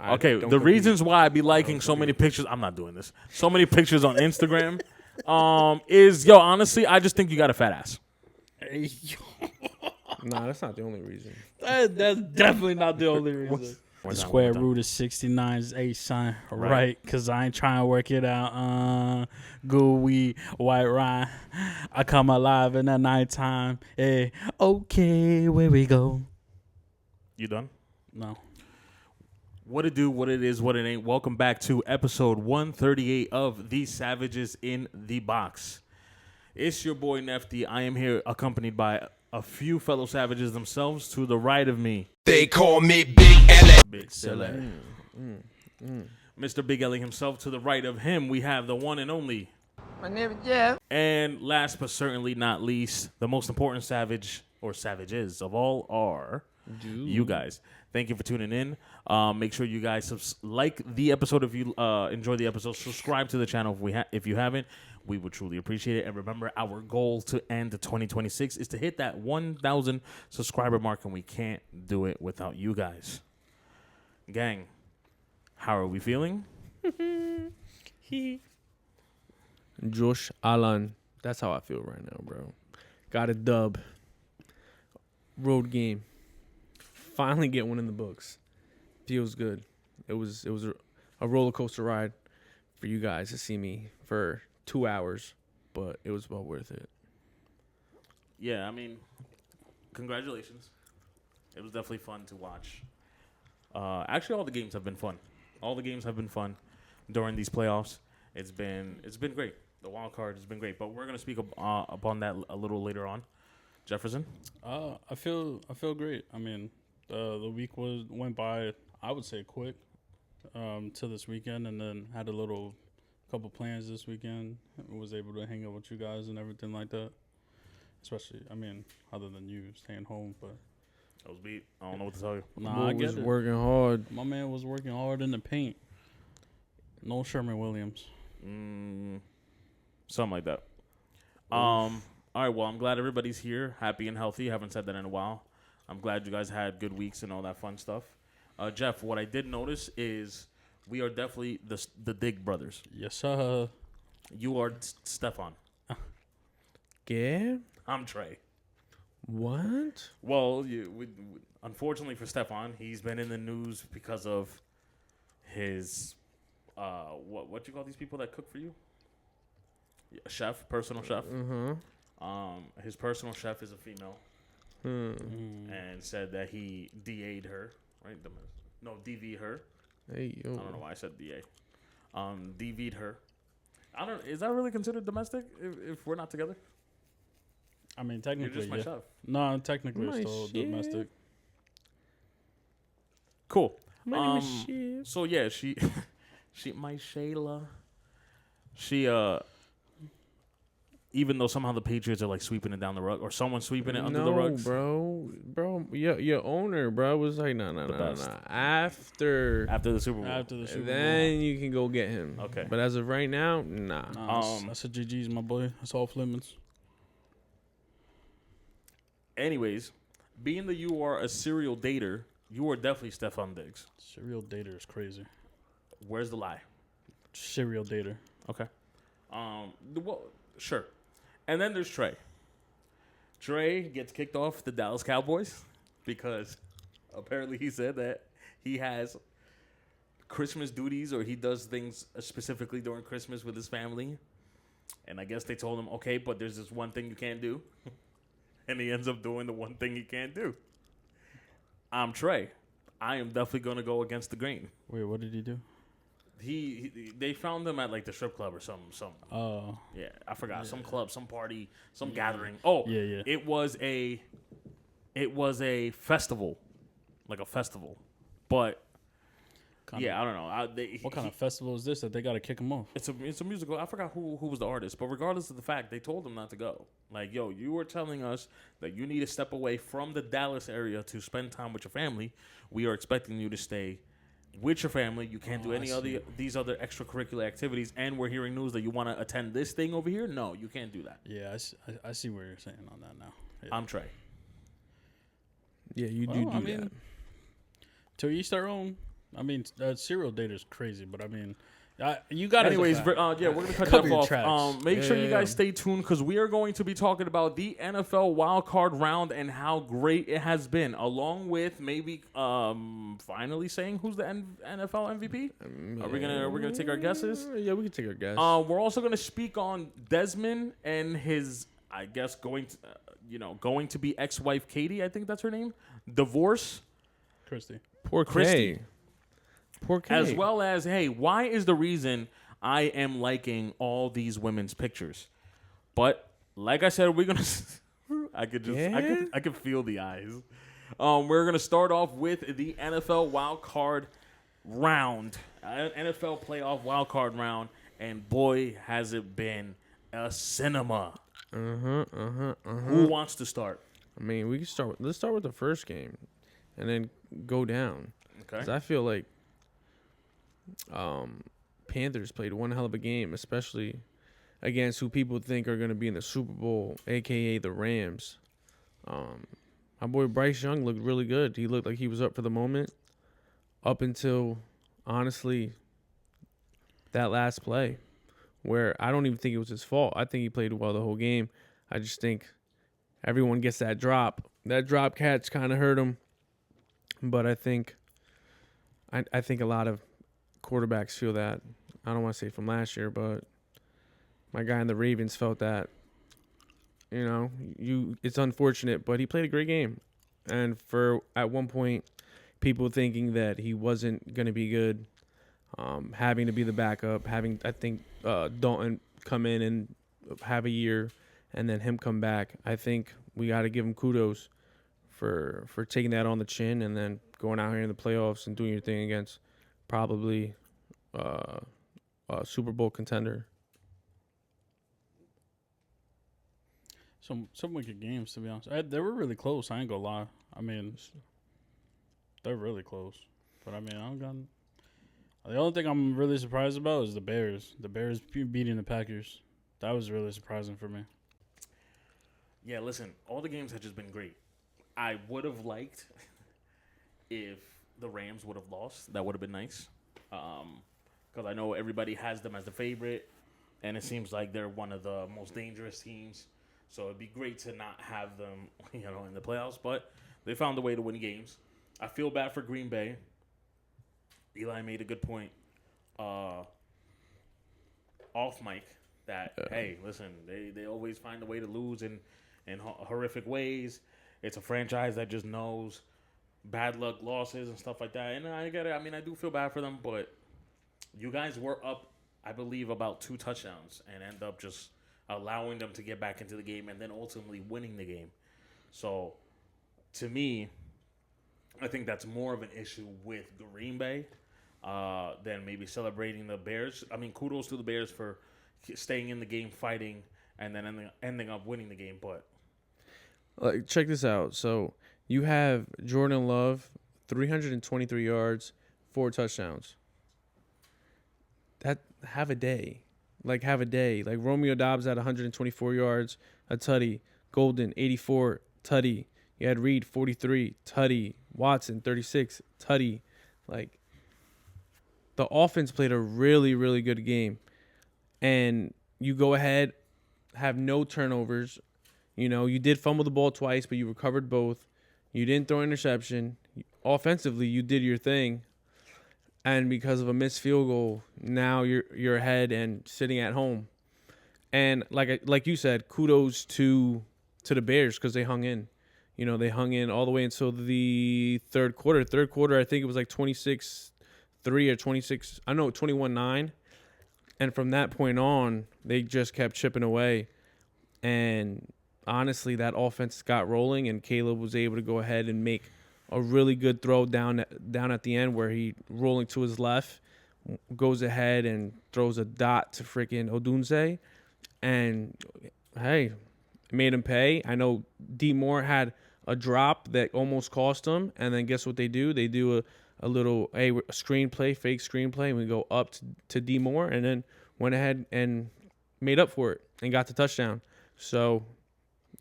Okay, the reasons why I be liking so many pictures, I'm not doing this. So many pictures on Instagram, is honestly, I just think you got a fat ass. Nah, that's not the only reason. That's definitely not the only reason. One The time, square one time. root of 69 is 8, son. Right. Right? Because I ain't trying to work it out. Gooey, white rye. I come alive in the nighttime. Hey, okay, where we go? You done? No. What it do, what it is, what it ain't. Welcome back to episode 138 of The Savages in the Box. It's your boy Nefty. I am here accompanied by a few fellow savages themselves. To the right of me, They call me Big L.A. Big Silly. Mr. Big Ellie himself. To the right of him, we have the one and only. My name is Jeff. And last but certainly not least, the most important savage or savages of all are you guys. Thank you for tuning in. Make sure you guys like the episode if you enjoy the episode. Subscribe to the channel if you haven't. We would truly appreciate it. And remember, our goal to end 2026 is to hit that 1,000 subscriber mark, and we can't do it without you guys. Gang, how are we feeling? Josh Allen. That's how I feel right now, bro. Got a dub. Road game. Finally get one in the books. Feels good. It was a roller coaster ride for you guys to see me for 2 hours, but it was well worth it. Yeah, I mean, congratulations. It was definitely fun to watch. Actually, all the games have been fun. All the games have been fun during these playoffs. It's been great. The wild card has been great, but we're gonna speak upon that a little later on. Jefferson, I feel great. I mean, the week went by, I would say, quick to this weekend, and then had a couple plans this weekend. Was able to hang out with you guys and everything like that. Especially, I mean, other than you staying home, but I was beat. I don't know what to tell you. nah, I Boy get was it. working hard. My man was working hard in the paint. No Sherman Williams. Something like that. All right. Well, I'm glad everybody's here, happy and healthy. Haven't said that in a while. I'm glad you guys had good weeks and all that fun stuff. Jeff, what I did notice is we are definitely the Dig brothers. Yes, sir. You are Stefan. Yeah? I'm Trey. What? Well, unfortunately for Stefan, he's been in the news because of his what you call these people that cook for you? Chef, personal chef. His personal chef is a female, and said that he DA'd her, right? No, DV'd her. Hey, yo. I don't know why I said DA. DV'd her. Is that really considered domestic if we're not together? I mean, You're technically, just my yeah. chef. No, technically, My it's still shit. domestic. Cool. My name is Shit. So yeah, she my Shayla. She even though somehow the Patriots are like sweeping it down the rug, or someone's sweeping it under the rugs. bro. Your owner, bro, was like, no. best. After After the Super Bowl. After the Super Bowl. then you can go get him. Okay. But as of right now, nah. Nah, that's a GG's, my boy. That's all Flemings. Anyways, being that you are a serial dater, you are definitely Stefan Diggs. Serial dater is crazy. Where's the lie? Serial dater. Okay. Well, sure. And then there's Trey. Trey gets kicked off the Dallas Cowboys because apparently he said that he has Christmas duties, or he does things specifically during Christmas with his family. And I guess they told him, okay, but there's this one thing you can't do. And he ends up doing the one thing he can't do. I'm Trey. I am definitely going to go against the grain. Wait, what did he do? They found him at like the strip club or some Oh. yeah, I forgot, some club, some party, some gathering. Oh, Yeah. It was a festival, like a festival, but I don't know. What kind of festival is this that they got to kick him off? It's a musical. I forgot who was the artist, but regardless of the fact, they told him not to go. Like, yo, you were telling us that you need to step away from the Dallas area to spend time with your family. We are expecting you to stay with your family. You can't do any other these other extracurricular activities, and we're hearing news that you want to attend this thing over here. No, you can't do that. Yeah, I see where you're saying on that now. Yeah. I'm Trey. Yeah, you Well, do I that. mean, to each their own. I mean, serial data is crazy, but I mean, you got to. Anyways, we're gonna cut Cover Jeff your off. tracks. Make sure you Yeah. guys stay tuned because we are going to be talking about the NFL wild card round and how great it has been, along with maybe finally saying who's the NFL MVP. Are we gonna take our guesses? Yeah, we can take our guess. We're also gonna speak on Desmond and his, I guess, going to be ex-wife Katie. I think that's her name. Divorce. Christy. Poor Christy. K. Poor K. As well as, hey, why is the reason I am liking all these women's pictures? But like I said, we're gonna. I could feel the eyes. We're gonna start off with the NFL wild card round, NFL playoff wild card round, and boy, has it been a cinema. Who wants to start? I mean, we can start. Let's start with the first game, and then go down. Okay. 'Cause I feel like Panthers played one hell of a game, especially against who people think are going to be in the Super Bowl, a.k.a. the Rams. My boy Bryce Young looked really good. He looked like he was up for the moment up until, honestly, that last play where I don't even think it was his fault. I think he played well the whole game. I just think everyone gets that drop. That drop catch kind of hurt him. But I think a lot of quarterbacks feel that. I don't want to say from last year, but my guy in the Ravens felt that. You know, it's unfortunate, but he played a great game. And for at one point, people thinking that he wasn't going to be good, having to be the backup, I think Dalton come in and have a year, and then him come back. I think we got to give him kudos for taking that on the chin and then going out here in the playoffs and doing your thing against probably a Super Bowl contender. Some wicked games, to be honest. They were really close. I ain't gonna lie. I mean, they're really close. But I mean, I don't got. The only thing I'm really surprised about is the Bears. The Bears beating the Packers. That was really surprising for me. Yeah, listen, all the games have just been great. I would have liked if the Rams would have lost. That would have been nice. Because I know everybody has them as the favorite, and it seems like they're one of the most dangerous teams. So it'd be great to not have them, in the playoffs. But they found a way to win games. I feel bad for Green Bay. Eli made a good point off mic that, hey, listen, they always find a way to lose in horrific ways. It's a franchise that just knows bad luck losses and stuff like that. And I get it. I mean, I do feel bad for them, but you guys were up, I believe, about 2 touchdowns and end up just allowing them to get back into the game and then ultimately winning the game. So, to me, I think that's more of an issue with Green Bay than maybe celebrating the Bears. I mean, kudos to the Bears for staying in the game, fighting, and then ending up winning the game. But Check this out. So you have Jordan Love, 323 yards, 4 touchdowns. Have a day. Like Romeo Dobbs at 124 yards, a tutty. Golden, 84, tutty. You had Reed, 43, tutty. Watson, 36, tutty. Like, the offense played a really, really good game. And you go ahead, have no turnovers. You did fumble the ball twice, but you recovered both. You didn't throw an interception. Offensively, you did your thing. And because of a missed field goal, now you're ahead and sitting at home. And like you said, kudos to the Bears because they hung in. They hung in all the way until the third quarter. Third quarter, I think it was like 26-3 or 21-9. And from that point on, they just kept chipping away. And honestly, that offense got rolling, and Caleb was able to go ahead and make a really good throw down at the end where he rolling to his left, goes ahead and throws a dot to freaking Odunze. And, hey, made him pay. I know D. Moore had a drop that almost cost him, and then guess what they do? They do a little fake screenplay, and we go up to D. Moore, and then went ahead and made up for it and got the touchdown. So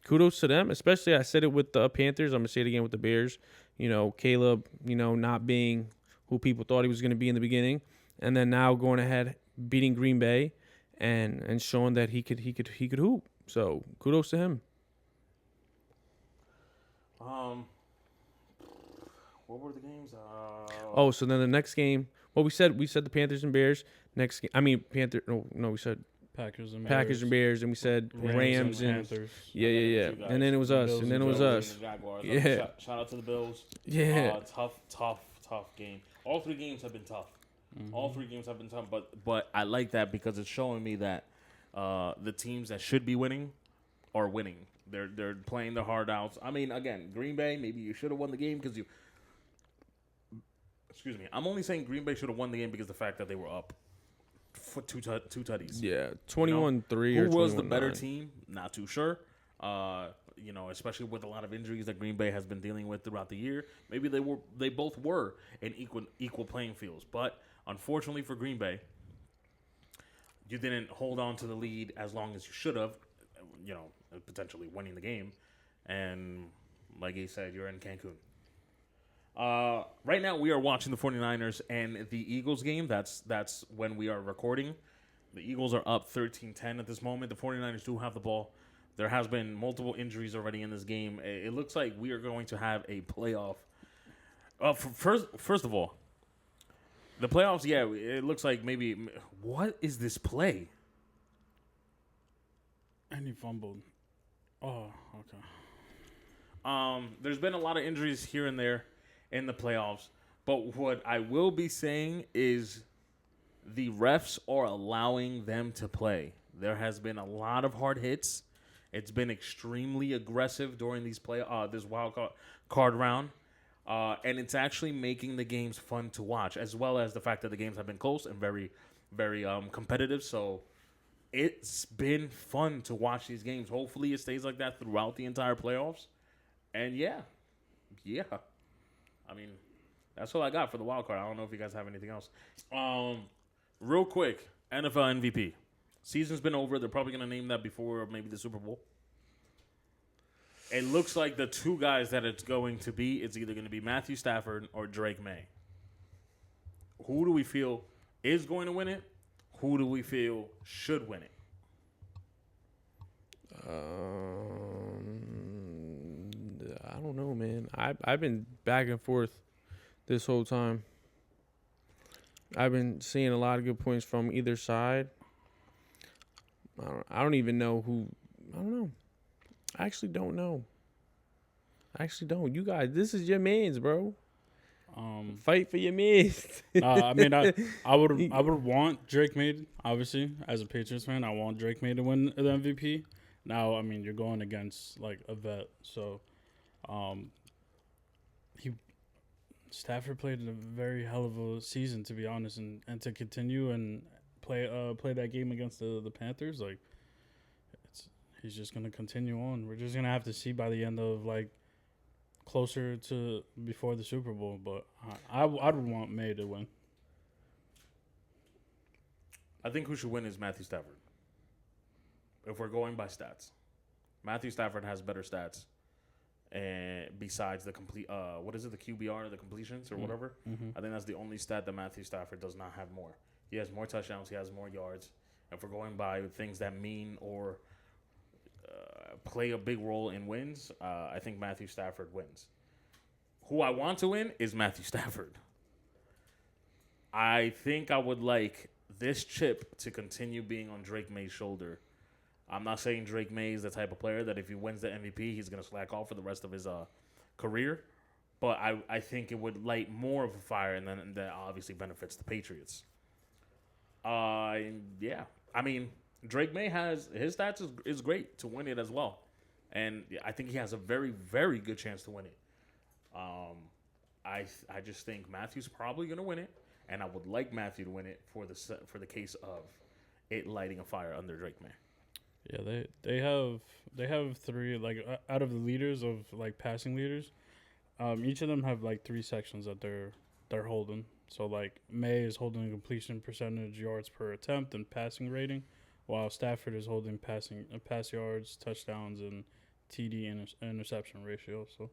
kudos to them, especially I said it with the Panthers. I'm going to say it again with the Bears. Caleb, not being who people thought he was going to be in the beginning, and then now going ahead beating Green Bay and showing that he could hoop. So kudos to him. What were the games? Oh, so then the next game. Well, we said the Panthers and Bears. Next game, I mean Panther. No, we said Packers and Bears, and we said Rams and Panthers. yeah. And then it was us. Bills And then it and was Jaguars. us. Jaguars. Yeah. Shout out to the Bills. Yeah. Tough game. All 3 games have been tough. All 3 games have been tough, but I like that because it's showing me that the teams that should be winning are winning. They're playing their hard outs. I mean, again, Green Bay, maybe you should have won the game because you. Excuse me. I'm only saying Green Bay should have won the game because of the fact that they were up for two tutties. Yeah, 21-3 or Who was the 21-9. better team? Not too sure. Especially with a lot of injuries that Green Bay has been dealing with throughout the year. Maybe they both were in equal playing fields. But unfortunately for Green Bay, you didn't hold on to the lead as long as you should have, potentially winning the game. And like he said, you're in Cancun. Right now, we are watching the 49ers and the Eagles game. That's when we are recording. The Eagles are up 13-10 at this moment. The 49ers do have the ball. There has been multiple injuries already in this game. It looks like we are going to have a playoff. First of all, the playoffs, yeah, it looks like maybe. What is this play? And he fumbled. Oh, okay. There's been a lot of injuries here and there in the playoffs. But what I will be saying is the refs are allowing them to play. There has been a lot of hard hits. It's been extremely aggressive during these this wild card round. And it's actually making the games fun to watch, as well as the fact that the games have been close and very, very competitive. So it's been fun to watch these games. Hopefully it stays like that throughout the entire playoffs. And yeah. I mean, that's all I got for the wild card. I don't know if you guys have anything else. Real quick, NFL MVP. Season's been over. They're probably going to name that before maybe the Super Bowl. It looks like the 2 guys that it's going to be, it's either going to be Matthew Stafford or Drake May. Who do we feel is going to win it? Who do we feel should win it? I don't know, man. I've been back and forth this whole time. I've been seeing a lot of good points from either side. I don't even know who. I don't know. I actually don't know. You guys, this is your mans, bro. Fight for your mans. I mean, I would want Drake May, obviously, as a Patriots fan. I want Drake May to win the MVP. Now, I mean, you're going against like a vet, so Stafford played a very hell of a season, to be honest, and to continue and play that game against the Panthers, like he's just gonna continue on. We're just gonna have to see by the end of like closer to before the Super Bowl, but I would want May to win. I think who should win is Matthew Stafford. If we're going by stats, Matthew Stafford has better stats, and besides the complete, what is it, the QBR, the completions or whatever. Mm-hmm. I think that's the only stat that Matthew Stafford does not have more. He has more touchdowns. He has more yards. If we're going by things that mean or play a big role in wins, I think Matthew Stafford wins. Who I want to win is Matthew Stafford. I think I would like this chip to continue being on Drake May's shoulder. I'm not saying Drake May is the type of player that if he wins the MVP, he's going to slack off for the rest of his career. But I think it would light more of a fire, and then that obviously benefits the Patriots. Yeah. I mean, Drake May has his stats is great to win it as well. And I think he has a very, very good chance to win it. I just think Matthew's probably going to win it, and I would like Matthew to win it for the case of it lighting a fire under Drake May. Yeah, they have 3 like out of the leaders of like passing leaders. Each of them have like 3 sections that they're holding. So like May is holding completion percentage, yards per attempt, and passing rating, while Stafford is holding pass yards, touchdowns, and TD interception ratio. So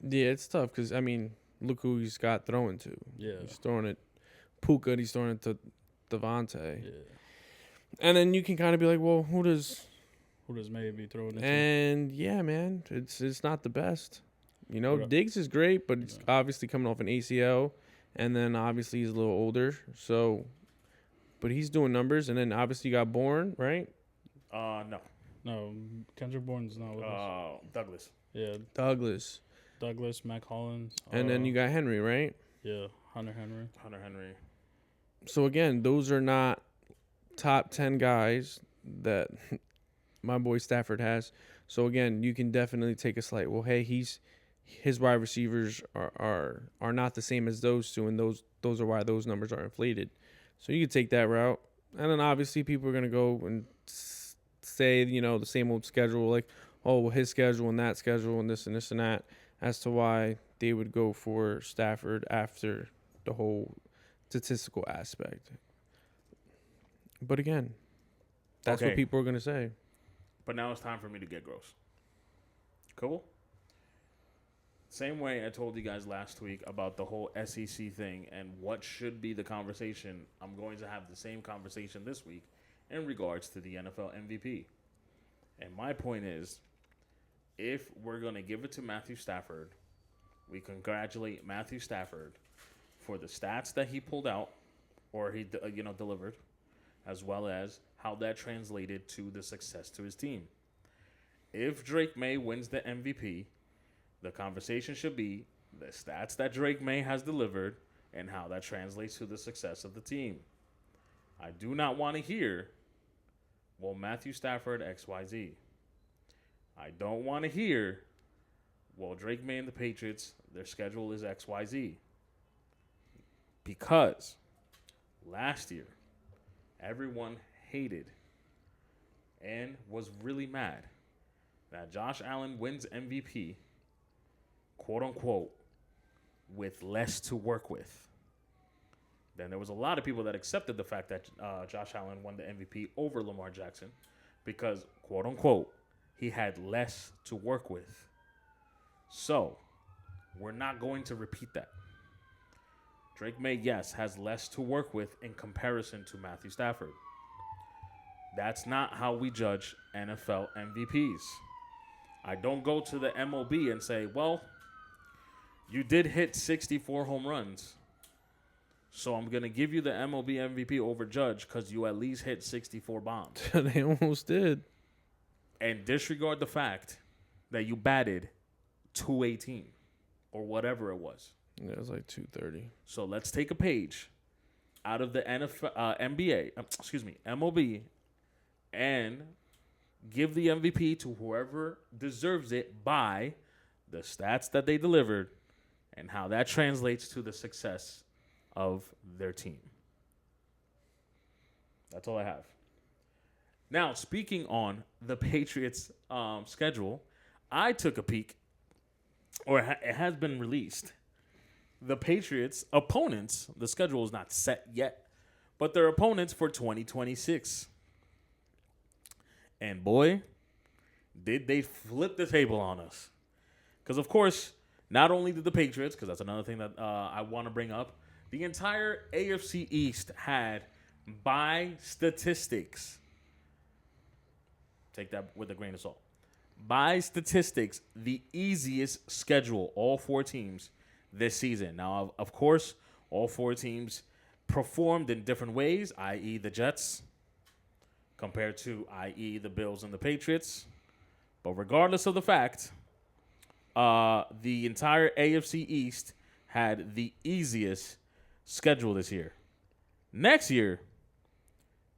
yeah, it's tough because I mean look who he's got throwing to. Yeah. He's throwing it Puka, and he's throwing it to Devontae. Yeah. And then you can kind of be like, well, who does maybe throwing it to? And yeah, man, it's not the best. You know, What- Diggs is great, but it's obviously coming off an ACL, and then obviously he's a little older. So, but he's doing numbers, and then obviously you got Bourne, right? No. No, Kendrick Bourne's not with us. Douglas. Yeah, Douglas, Mac Hollins. and then you got Henry, right? Yeah, Hunter Henry. Hunter Henry. So again, those are not top 10 guys that my boy Stafford has. So again, you can definitely take a slight. Well, hey, his wide receivers are not the same as those two, and those are why those numbers are inflated. So you could take that route, and then obviously people are gonna go and say, you know, the same old schedule, like, oh, well, his schedule and that schedule and this and this and that, as to why they would go for Stafford after the whole statistical aspect. But again, that's Okay. what people are gonna say. But now it's time for me to get gross. Cool? Same way I told you guys last week about the whole SEC thing and what should be the conversation, I'm going to have the same conversation this week in regards to the NFL MVP. And my point is, if we're going to give it to Matthew Stafford, we congratulate Matthew Stafford for the stats that he pulled out or he delivered, as well as how that translated to the success to his team. If Drake May wins the MVP, the conversation should be the stats that Drake May has delivered and how that translates to the success of the team. I do not want to hear, well, Matthew Stafford, XYZ. I don't want to hear, well, Drake May and the Patriots, their schedule is XYZ. Because last year, everyone hated and was really mad that Josh Allen wins MVP, quote unquote, with less to work with. Then there was a lot of people that accepted the fact that Josh Allen won the MVP over Lamar Jackson because, quote unquote, he had less to work with. So, we're not going to repeat that. Drake May, yes, has less to work with in comparison to Matthew Stafford. That's not how we judge NFL MVPs. I don't go to the MLB and say, well, you did hit 64 home runs, so I'm going to give you the MLB MVP over Judge because you at least hit 64 bombs. They almost did. And disregard the fact that you batted 218 or whatever it was. Yeah, it was like 230. So let's take a page out of the MLB, and give the MVP to whoever deserves it by the stats that they delivered and how that translates to the success of their team. That's all I have. Now, speaking on the Patriots' schedule, I took a peek, or it has been released. The Patriots' opponents, the schedule is not set yet, but their opponents for 2026. And boy, did they flip the table on us. Because, of course, not only did the Patriots, because that's another thing that I want to bring up, the entire AFC East had, by statistics, take that with a grain of salt, by statistics, the easiest schedule, all four teams, this season. Now, of course, all four teams performed in different ways, i.e. the Jets, compared to, i.e. the Bills and the Patriots. But regardless of the fact, the entire AFC East had the easiest schedule this year. Next year,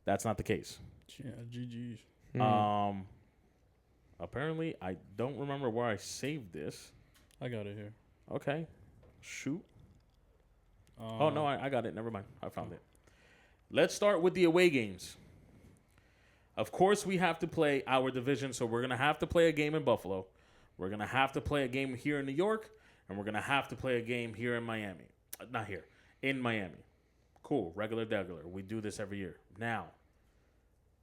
that's not the case. Yeah, GG's. Apparently, I don't remember where I saved this. I got it here. Okay. Shoot. Oh, no, I got it. Never mind. I found it. Let's start with the away games. Of course, we have to play our division, so we're going to have to play a game in Buffalo. We're going to have to play a game here in New York, and we're going to have to play a game here in Miami. Not here. In Miami. Cool. Regular. We do this every year. Now,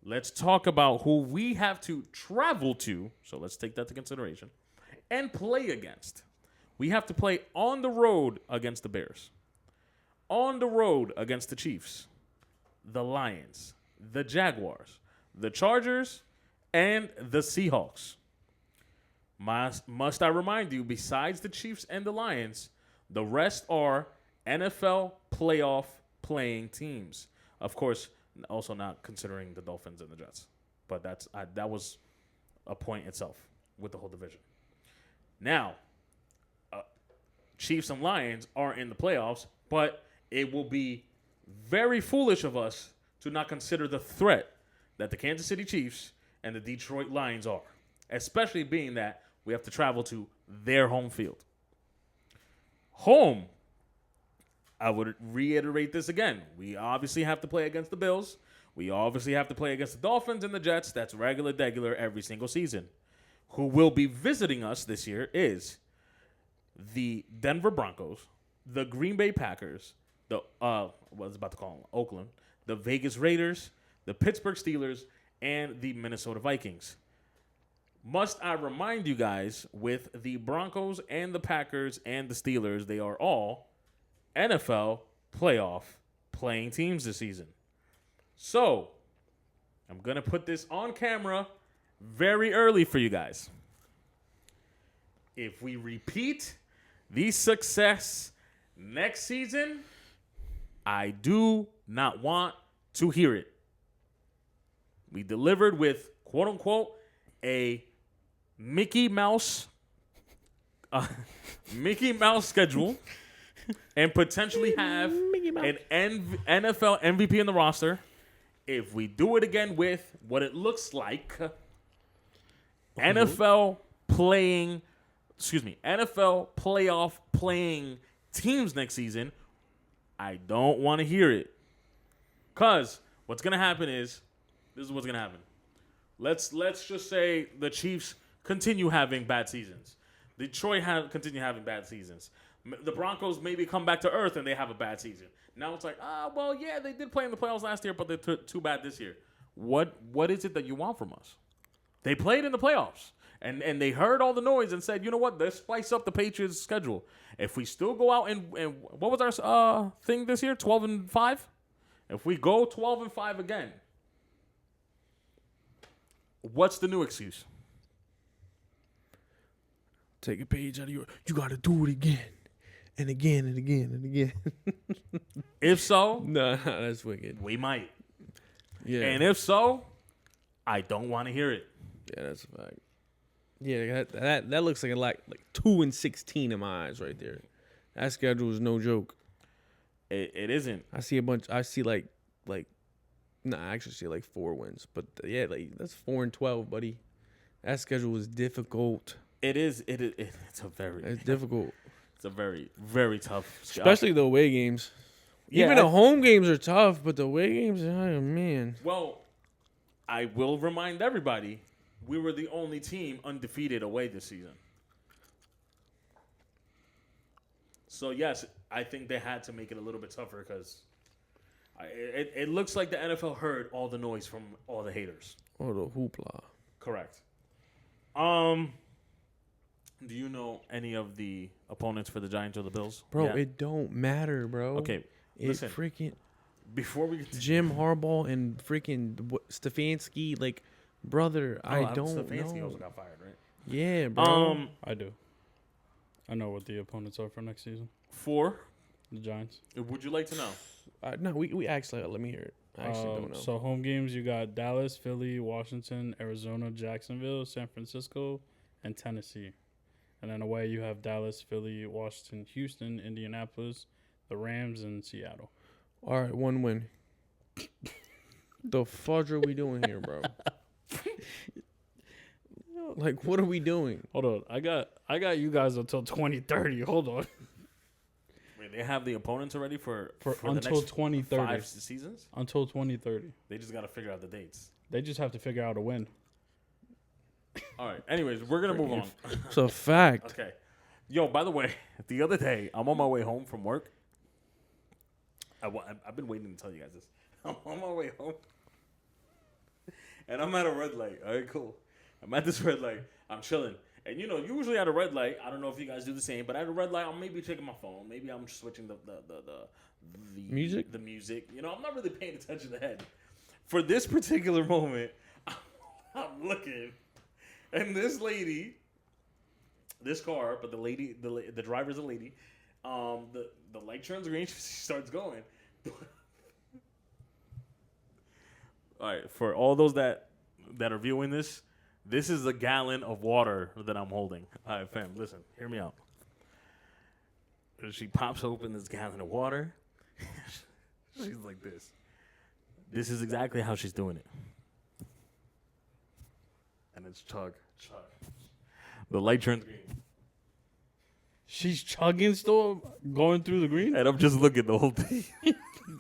let's talk about who we have to travel to, so let's take that to consideration, and play against. We have to play on the road against the Bears, on the road against the Chiefs, the Lions, the Jaguars, the Chargers, and the Seahawks. Must I remind you, besides the Chiefs and the Lions, the rest are NFL playoff playing teams. Of course, also not considering the Dolphins and the Jets. But that was a point itself with the whole division. Now, Chiefs and Lions are in the playoffs, but it will be very foolish of us to not consider the threat that the Kansas City Chiefs and the Detroit Lions are, especially being that we have to travel to their home field. Home, I would reiterate this again. We obviously have to play against the Bills. We obviously have to play against the Dolphins and the Jets. That's regular every single season. Who will be visiting us this year is the Denver Broncos, the Green Bay Packers, the what was I about to call them? Oakland, the Vegas Raiders, the Pittsburgh Steelers, and the Minnesota Vikings. Must I remind you guys, with the Broncos and the Packers and the Steelers, they are all NFL playoff playing teams this season. So, I'm going to put this on camera very early for you guys. If we repeat the success next season, I do not want to hear it. We delivered with, quote unquote, a Mickey Mouse schedule and potentially have an NFL MVP in the roster. If we do it again with what it looks like, NFL playoff playing teams next season, I don't want to hear it. Because what's going to happen is, this is what's going to happen. Let's just say the Chiefs continue having bad seasons. Detroit continue having bad seasons. The Broncos maybe come back to earth and they have a bad season. Now it's like, well, yeah, they did play in the playoffs last year, but they're too bad this year. What is it that you want from us? They played in the playoffs, and they heard all the noise and said, you know what, let's spice up the Patriots' schedule. If we still go out and what was our thing this year, 12-5? If we go 12-5 again, what's the new excuse? Take a page out of you got to do it again. And again and again and again. If so, no, that's wicked. we might. Yeah. And if so, I don't want to hear it. Yeah, that's a fact. Yeah, that looks like 2-16 in my eyes right there. That schedule is no joke. It isn't. I see I see I actually see 4 wins. But yeah, that's 4-12, buddy. That schedule is difficult. It is. It's difficult. It's a very, very tough schedule. Especially the away games. Yeah, Even the home games are tough, but the away games, oh man. Well, I will remind everybody, we were the only team undefeated away this season. So, yes, I think they had to make it a little bit tougher because it looks like the NFL heard all the noise from all the haters. Oh, the hoopla. Correct. Do you know any of the opponents for the Giants or the Bills? Bro, Yeah. it don't matter, bro. Okay, listen. Freaking Before we get to Jim Harbaugh and freaking Stefanski, brother, I don't Stefanski know. also got fired, right? Yeah, bro. I do. I know what the opponents are for next season. For? The Giants. Would you like to know? No, we actually let me hear it. I actually don't know. So home games, you got Dallas, Philly, Washington, Arizona, Jacksonville, San Francisco, and Tennessee. And then away you have Dallas, Philly, Washington, Houston, Indianapolis, the Rams, and Seattle. All right, 1 win. The fudge are we doing here, bro? What are we doing? Hold on, I got you guys until 2030. Hold on, Wait, they have the opponents already for until the next 2030. 5 seasons? Until 2030. They just got to figure out the dates. They just have to figure out a win. All right. Anyways, we're going to move on. It's a fact. Okay. Yo, by the way, the other day, I'm on my way home from work. I've been waiting to tell you guys this. I'm on my way home. And I'm at a red light. All right, cool. I'm at this red light. I'm chilling. And usually at a red light, I don't know if you guys do the same, but at a red light, I'm maybe checking my phone. Maybe I'm switching the Music? The music. I'm not really paying attention to the head. For this particular moment, I'm looking, and this lady, this car, but the driver's a lady. The light turns green. She starts going. All right, for all those that are viewing this. This is a gallon of water that I'm holding. All right, fam, listen, hear me out. She pops open this gallon of water. She's like this. This is exactly how she's doing it. And it's chug. The light turns green. She's chugging still, going through the green. And I'm just looking the whole thing.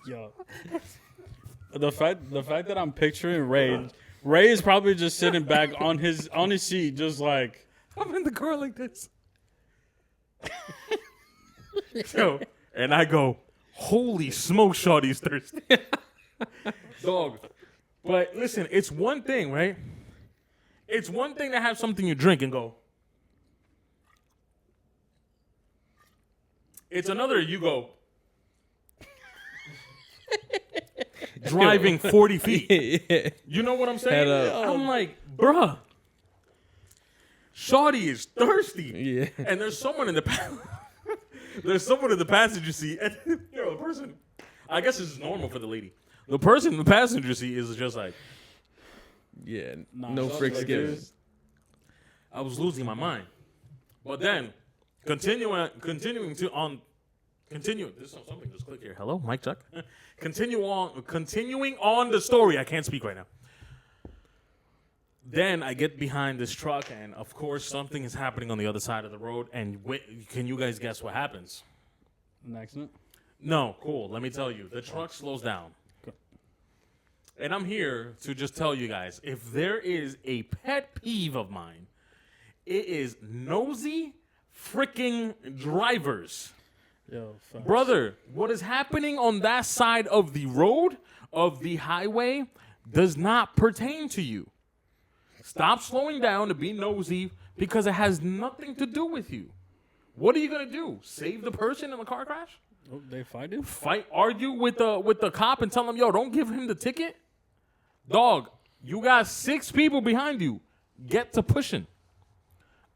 Yo, the fact that I'm picturing Ray is probably just sitting back on his seat, just like I'm in the car like this. Yo, and I go, holy smoke, shawty's thirsty. Dog. But listen, it's one thing, right? It's one thing to have something you drink and go. It's another you go. Driving 40 feet. You know what I'm saying? Head up. I'm like, bruh. Shawty is thirsty. Yeah. And there's someone in the passenger seat. And the person, I guess this is normal for the lady. The person in the passenger seat is just like, Yeah. Nah, No so frick like skips. this. I was losing my mind. But then, continuing to. This is something just click here. Hello, mic check. Continuing on the story. I can't speak right now. Then I get behind this truck, and of course, something is happening on the other side of the road. And can you guys guess what happens? An accident. No, cool. Let me tell you. The truck slows down. And I'm here to just tell you guys, if there is a pet peeve of mine, it is nosy freaking drivers. Yo, facts. Brother, what is happening on that side of the road, of the highway, does not pertain to you. Stop slowing down to be nosy because it has nothing to do with you. What are you going to do? Save the person in the car crash? Oh, they fight him. Argue with the cop and tell him, yo, don't give him the ticket? Dog, you got 6 people behind you. Get to pushing.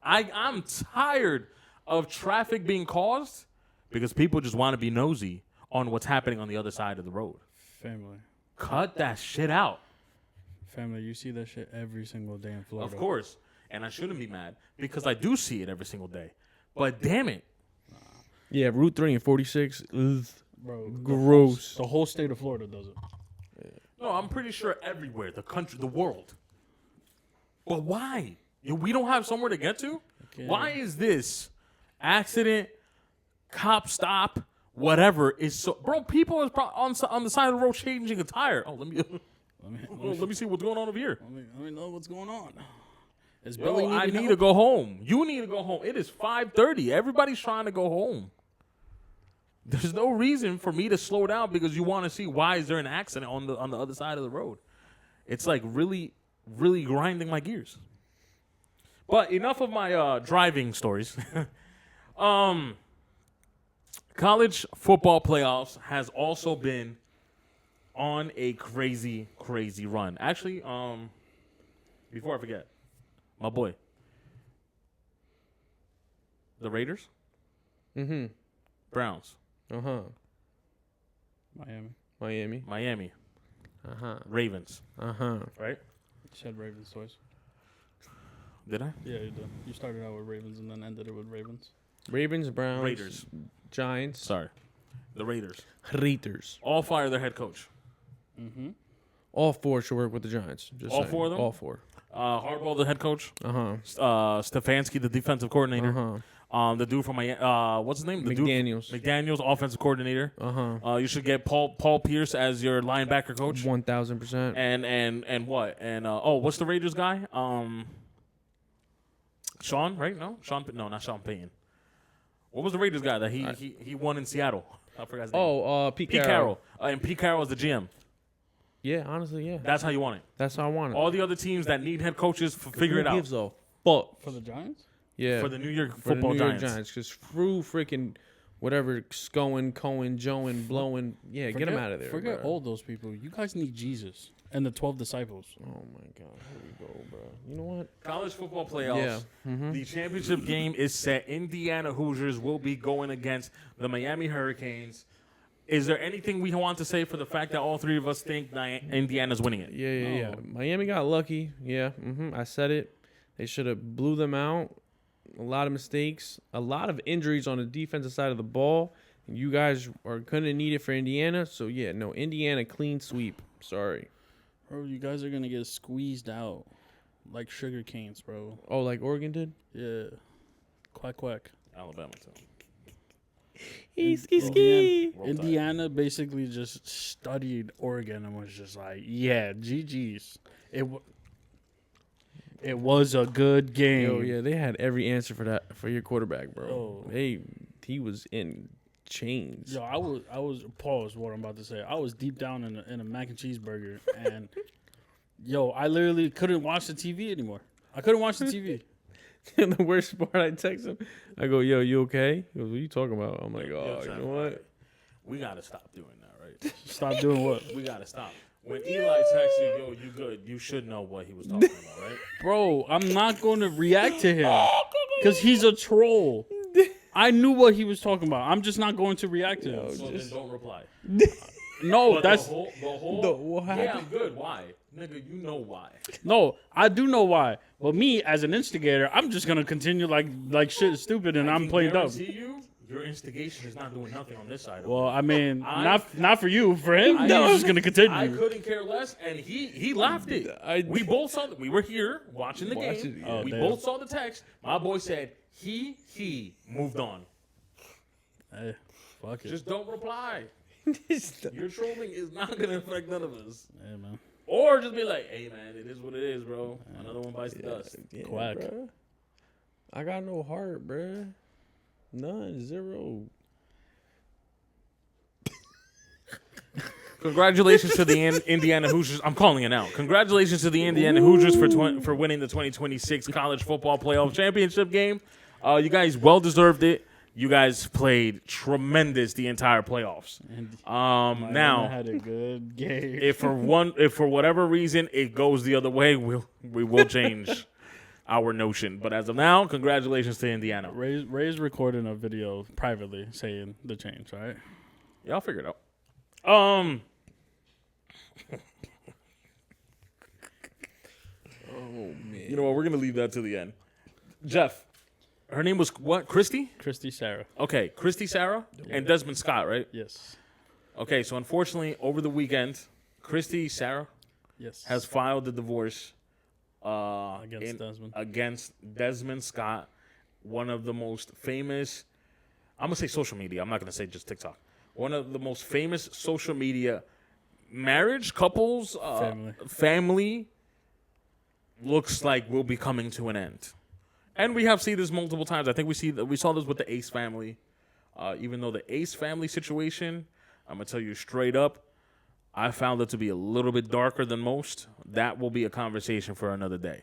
I'm tired of traffic being caused because people just want to be nosy on what's happening on the other side of the road. Family. Cut that shit out. Family, you see that shit every single day in Florida. Of course. And I shouldn't be mad because I do see it every single day. But damn it. Yeah, Route 3 and 46. Ugh. Bro, Gross. the whole state of Florida does it. No, I'm pretty sure everywhere, the country, the world. But why? We don't have somewhere to get to? Okay. Why is this accident, cop stop, whatever is so... Bro, people is on the side of the road changing a tire. Oh, let me see what's going on over here. Let me know what's going on. Is Yo, Billy I needing need help? to go home. You need to go home. It is 5:30. Everybody's trying to go home. There's no reason for me to slow down because you want to see why is there an accident on the other side of the road. It's like really, really grinding my gears. But enough of my driving stories. College football playoffs has also been on a crazy, crazy run. Actually, before I forget, my boy, the Raiders, Mm-hmm. Browns, Uh-huh. Miami. Miami, Uh-huh. Ravens, Uh-huh. right? You said Ravens twice. Did I? Yeah, you did. You started out with Ravens and then ended it with Ravens. Ravens, Browns, Raiders. Giants, Sorry. The Raiders. Raiders. All fire their head coach. Mm-hmm. All 4 should work with the Giants. Just All saying. 4 of them? All 4. Harbaugh, the head coach. Uh-huh. Stefanski, the defensive coordinator. Uh-huh. The dude from Miami. What's his name? The McDaniels. Dude, McDaniels, offensive coordinator. Uh-huh. You should get Paul Pierce as your linebacker coach. 1,000%. And what? And what's the Raiders guy? Sean, right? No, not Sean Payton. What was the Raiders guy that he won in Seattle? I forgot his name. Pete Pete Carroll. Carroll. And Pete Carroll is the GM. Yeah, honestly, yeah. That's how you want it. That's how I want it. All the other teams that need head coaches, figure it Who out. gives a fuck? For the Giants? Yeah, for the New York for the Football New York Giants. Because through freaking whatever Scoen, Cohen, Joen, blowing, yeah, get them out of there. Forget bro. all those people. You guys need Jesus and the 12 disciples. Oh my God, here we go, bro. You know what? College football playoffs. Yeah. The championship game is set. Indiana Hoosiers will be going against the Miami Hurricanes. Is there anything we want to say for the fact that all three of us think Indiana's winning it? Yeah. Miami got lucky. Yeah, I said it. They should have blew them out. A lot of mistakes, a lot of injuries on the defensive side of the ball. You guys are gonna need it for Indiana. So yeah, no, Indiana clean sweep. Sorry. Bro, you guys are going to get squeezed out like sugar canes, bro. Oh, like Oregon did. Yeah. Quack, quack. Alabama too. Indiana basically just studied Oregon and was just like, yeah, GG's. It was a good game. Yo, yeah, they had every answer for that for your quarterback, bro. Oh. He was in chains. Yo, I was pause what I'm about to say. I was deep down in a mac and cheeseburger, and yo, I literally couldn't watch the TV anymore. I couldn't watch the TV. And the worst part, I text him. I go, "Yo, you okay?" He goes, "What are you talking about?" I'm like, "Oh, you know what? We got to stop doing that, right? Stop doing what, We got to stop. When Eli texts you, yo, you good, you should know what he was talking about, right? bro? I'm not going to react to him because he's a troll. I knew what he was talking about. I'm just not going to react to him. So then don't reply. No, But that's the whole what yeah, happened? I'm good. Why? Nigga, you know why. no. I do know why. But me as an instigator, I'm just gonna continue like shit is stupid and I'm playing dumb. guarantee you, your instigation is not doing nothing on this side. Well, I mean, I- not for you. For him, he's just gonna I continue. couldn't care less, and he laughed it. We both saw we were here watching the game. yeah. We damn. both saw the text. My boy said he moved on. Hey, fuck it. Just don't reply. Your trolling is not gonna affect none of us. Hey, man. Or just be like, hey man, it is what it is, bro. Another one bites the dust. Yeah, Quack. bruh. I got no heart, bruh. None, zero. Congratulations to the Indiana Hoosiers. I'm calling it out. Congratulations to the Indiana Hoosiers for winning the 2026 College Football Playoff Championship game. You guys well deserved it. You guys played tremendous the entire playoffs. I Now, had a good game. if for whatever reason it goes the other way, we will change our notion. But as of now, congratulations to Indiana. Ray's recording a video privately saying the change. All right. Y'all figure it out. Oh man. You know what? We're gonna leave that to the end. Jeff, her name was what? Christy? Christy Sarah. Okay, Christy Sarah and Desmond Scott, right? Yes. Okay, so unfortunately, over the weekend, Christy Sarah Yes. has filed a divorce Against Desmond. Scott, one of the most famous. I'm gonna say social media. I'm not gonna say just TikTok. One of the most famous social media marriage couples, family looks like will be coming to an end. And we have seen this multiple times. I think we saw this with the Ace family. Even though the Ace family situation, I'm gonna tell you straight up, I found it to be a little bit darker than most. That will be a conversation for another day.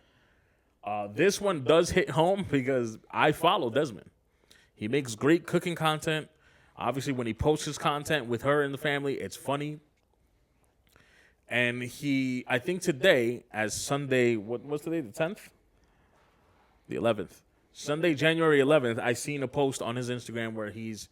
This one does hit home because I follow Desmond. He makes great cooking content. Obviously, when he posts his content with her and the family, it's funny. And I think today, as Sunday, what's today, the 10th? The 11th. Sunday, January 11th, I seen a post on his Instagram where he's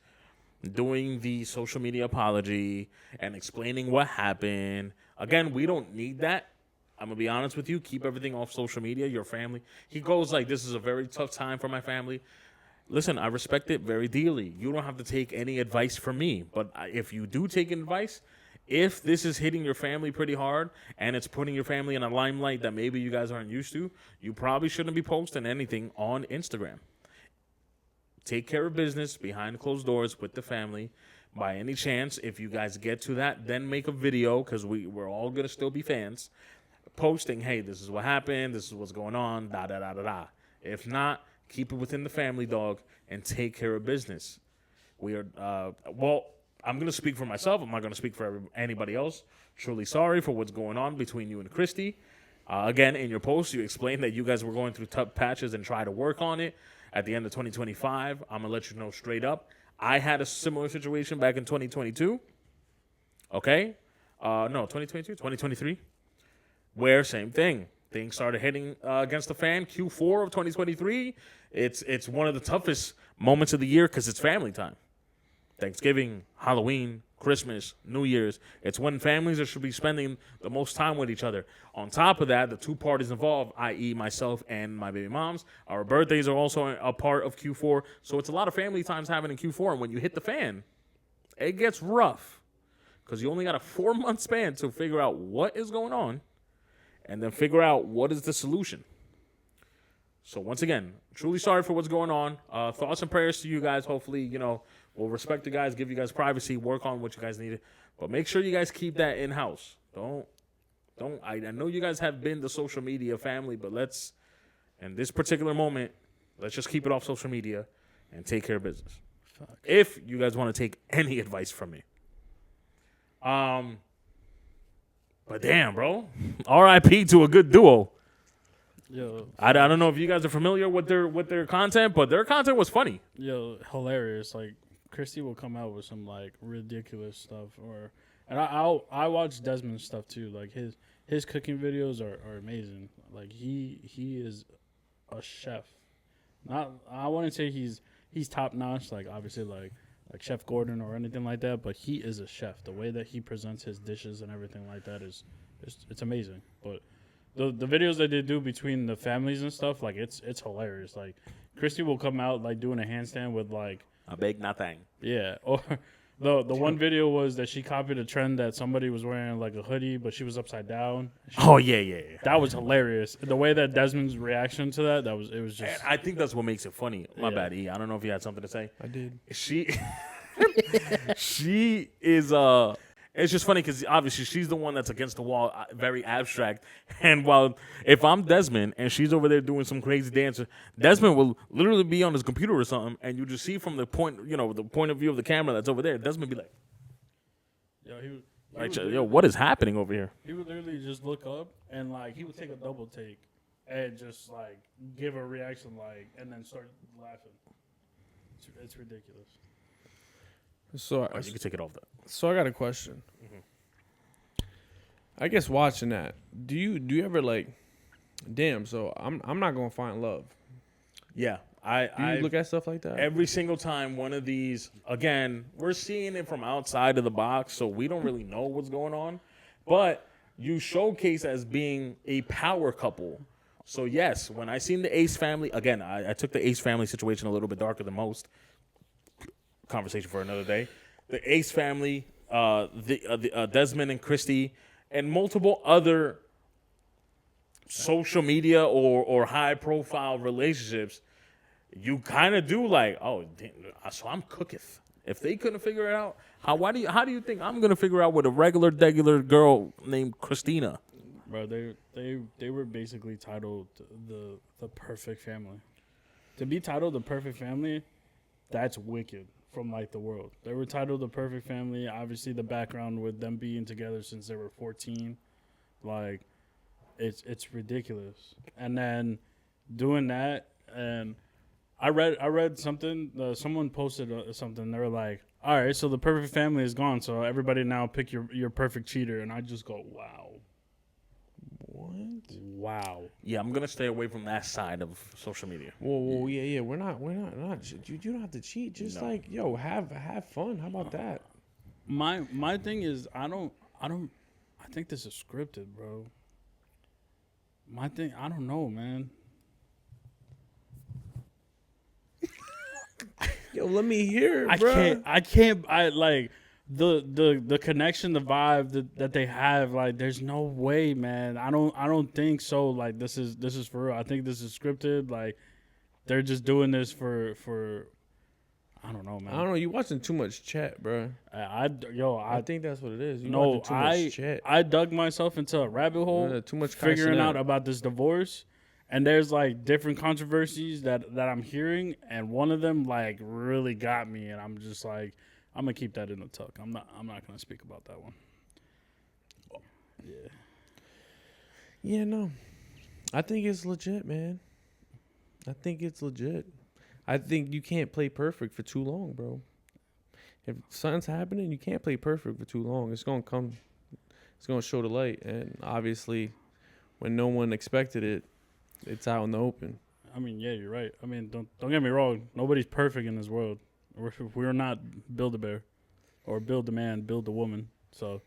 doing the social media apology and explaining what happened. Again, we don't need that. I'm going to be honest with you. Keep everything off social media, your family. He goes like, this is a very tough time for my family. Listen, I respect it very dearly. You don't have to take any advice from me. But if you do take advice, if this is hitting your family pretty hard and it's putting your family in a limelight that maybe you guys aren't used to, you probably shouldn't be posting anything on Instagram. Take care of business behind closed doors with the family. By any chance, if you guys get to that, then make a video because we're all going to still be fans. Posting, hey, this is what happened. This is what's going on, da-da-da-da-da. If not, keep it within the family, dog, and take care of business. We are, I'm going to speak for myself. I'm not going to speak for anybody else. Truly sorry for what's going on between you and Christy. Again, in your post, you explained that you guys were going through tough patches and try to work on it. at the end of 2025. I'm gonna let you know straight up. I had a similar situation back in 2022. Okay, no, 2022, 2023, where same thing. Things started hitting against the fan. Q4 of 2023. It's one of the toughest moments of the year because it's family time. Thanksgiving, Halloween, Christmas, New Year's. It's when families should be spending the most time with each other. On top of that, the two parties involved, i.e. myself and my baby moms, our birthdays are also a part of Q4. So it's a lot of family times happening in Q4. And when you hit the fan, it gets rough because you only got a 4-month span to figure out what is going on and then figure out what is the solution. So once again, truly sorry for what's going on. Thoughts and prayers to you guys. Hopefully, we'll respect you guys, give you guys privacy, work on what you guys need. But make sure you guys keep that in-house. I know you guys have been the social media family, but in this particular moment, let's just keep it off social media and take care of business. Fuck. If you guys want to take any advice from me. But damn, bro. R.I.P. to a good duo. Yo, I don't know if you guys are familiar with their content, but their content was funny. Yo, hilarious. Like, Christy will come out with some, like, ridiculous stuff. And I watch Desmond's stuff, too. Like, his cooking videos are amazing. Like, he is a chef. I wouldn't say he's top-notch, like, obviously, like Chef Gordon or anything like that, but he is a chef. The way that he presents his dishes and everything like that it's amazing. But the videos that they do between the families and stuff, like, it's hilarious. Like, Christy will come out, like, doing a handstand with, like, a big nothing. Yeah. Or the one video was that she copied a trend that somebody was wearing, like, a hoodie, but she was upside down. Yeah. That was hilarious. The way that Desmond's reaction to that it was just. And I think that's what makes it funny. My bad, E. I don't know if you had something to say. I did. She is it's just funny because obviously she's the one that's against the wall, very abstract. And while if I'm Desmond and she's over there doing some crazy dance, Desmond will literally be on his computer or something, and you just see from the point of view of the camera that's over there, Desmond be like, yo, what is happening over here? He would literally just look up and, like, he would take a double take and just, like, give a reaction, like, and then start laughing. It's ridiculous. So You can take it off that. So I got a question. Mm-hmm. I guess watching that, do you ever like, damn? So I'm not gonna find love. Yeah, Do you look at stuff like that? Every single time one of these, again, we're seeing it from outside of the box, so we don't really know what's going on. But you showcase as being a power couple. So yes, when I seen the Ace family, again, I took the Ace family situation a little bit darker than most. Conversation for another day. The Ace family, Desmond and Christy, and multiple other social media or high profile relationships, you kind of do like, oh, damn, so I'm cooketh. If they couldn't figure it out, how do you think I'm gonna figure out with a regular girl named Christina? Bro, they were basically titled the perfect family. To be titled the perfect family, that's wicked. From, like, the world. They were titled The Perfect Family. Obviously, the background with them being together since they were 14. Like, it's ridiculous. And then doing that, and I read something. Someone posted something. They were like, all right, so the perfect family is gone. So everybody now pick your perfect cheater. And I just go, wow. What? Wow. Yeah, I'm gonna stay away from that side of social media. Whoa, yeah. We're not. You don't have to cheat. Just No. like, yo, have fun. How about that? My thing is, I think this is scripted, bro. My thing, I don't know, man. Yo, let me hear it, bro. I can't. I like the connection, the vibe that they have. Like, there's no way, man. I don't think so. Like, this is for real. I think this is scripted. Like, they're just doing this for. I don't know, man. I don't know. You watching too much chat, bro. I think that's what it is. You no, watching too much chat. I dug myself into a rabbit hole. Too much figuring out out about this divorce, and there's, like, different controversies that I'm hearing, and one of them, like, really got me, and I'm just like, I'm gonna keep that in the tuck. I'm not gonna speak about that one. Yeah. Yeah, no. I think it's legit, man. I think it's legit. I think you can't play perfect for too long, bro. If something's happening, you can't play perfect for too long. It's gonna come. It's gonna show the light, and obviously, when no one expected it, it's out in the open. I mean, yeah, you're right. I mean, don't get me wrong. Nobody's perfect in this world. We're not Build-A-Bear or Build-A-Man, Build-A-Woman. So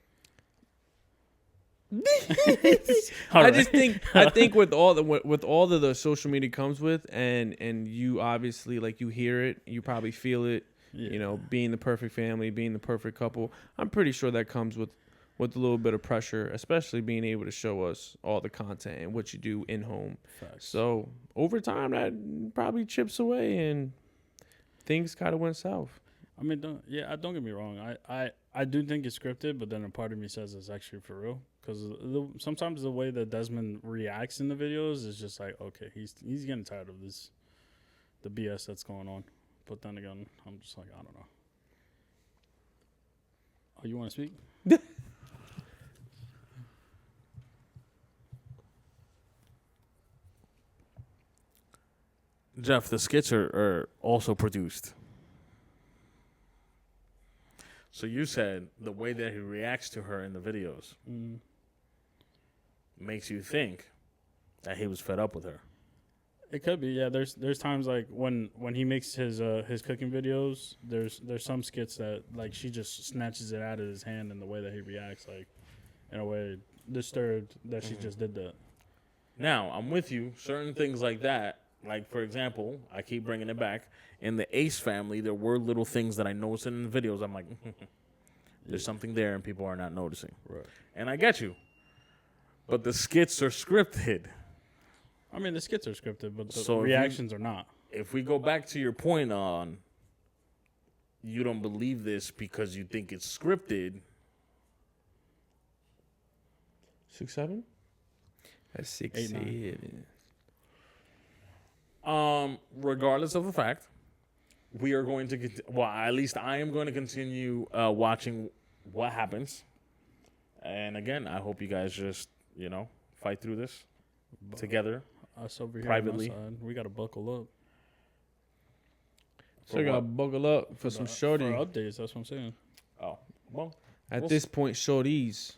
I just think with all of the social media comes with, and you obviously like you hear it, you probably feel it. yeah. You know, being the perfect family, being the perfect couple. I'm pretty sure that comes with a little bit of pressure, especially being able to show us all the content and what you do in home. Facts. So over time, that probably chips away, and things kind of went south. I mean, don't get me wrong. I do think it's scripted, but then a part of me says it's actually for real. Because sometimes the way that Desmond reacts in the videos is just like, okay, he's getting tired of this, the BS that's going on. But then again, I'm just like, I don't know. Oh, you want to speak? Jeff, the skits are also produced. So you said the way that he reacts to her in the videos makes you think that he was fed up with her. It could be, yeah. There's times like when he makes his cooking videos, there's some skits that like she just snatches it out of his hand, and the way that he reacts, like in a way disturbed that she just did that. Now, I'm with you. Certain things like that, like for example, I keep bringing it back. In the Ace family, there were little things that I noticed in the videos. I'm like, there's something there, and people are not noticing. Right. And I get you. But the skits are scripted. I mean, the skits are scripted, but the So if reactions are not. If we go back to your point on you don't believe this because you think it's scripted. 6'7"? That's 6'7". Regardless of the fact, we are going to at least I am going to continue watching what happens. And again, I hope you guys just, fight through this together. Us over here Privately. on our side, we got to buckle up. So you got to buckle up for some shorty. For updates, that's what I'm saying. Oh, well. At this point, shorties.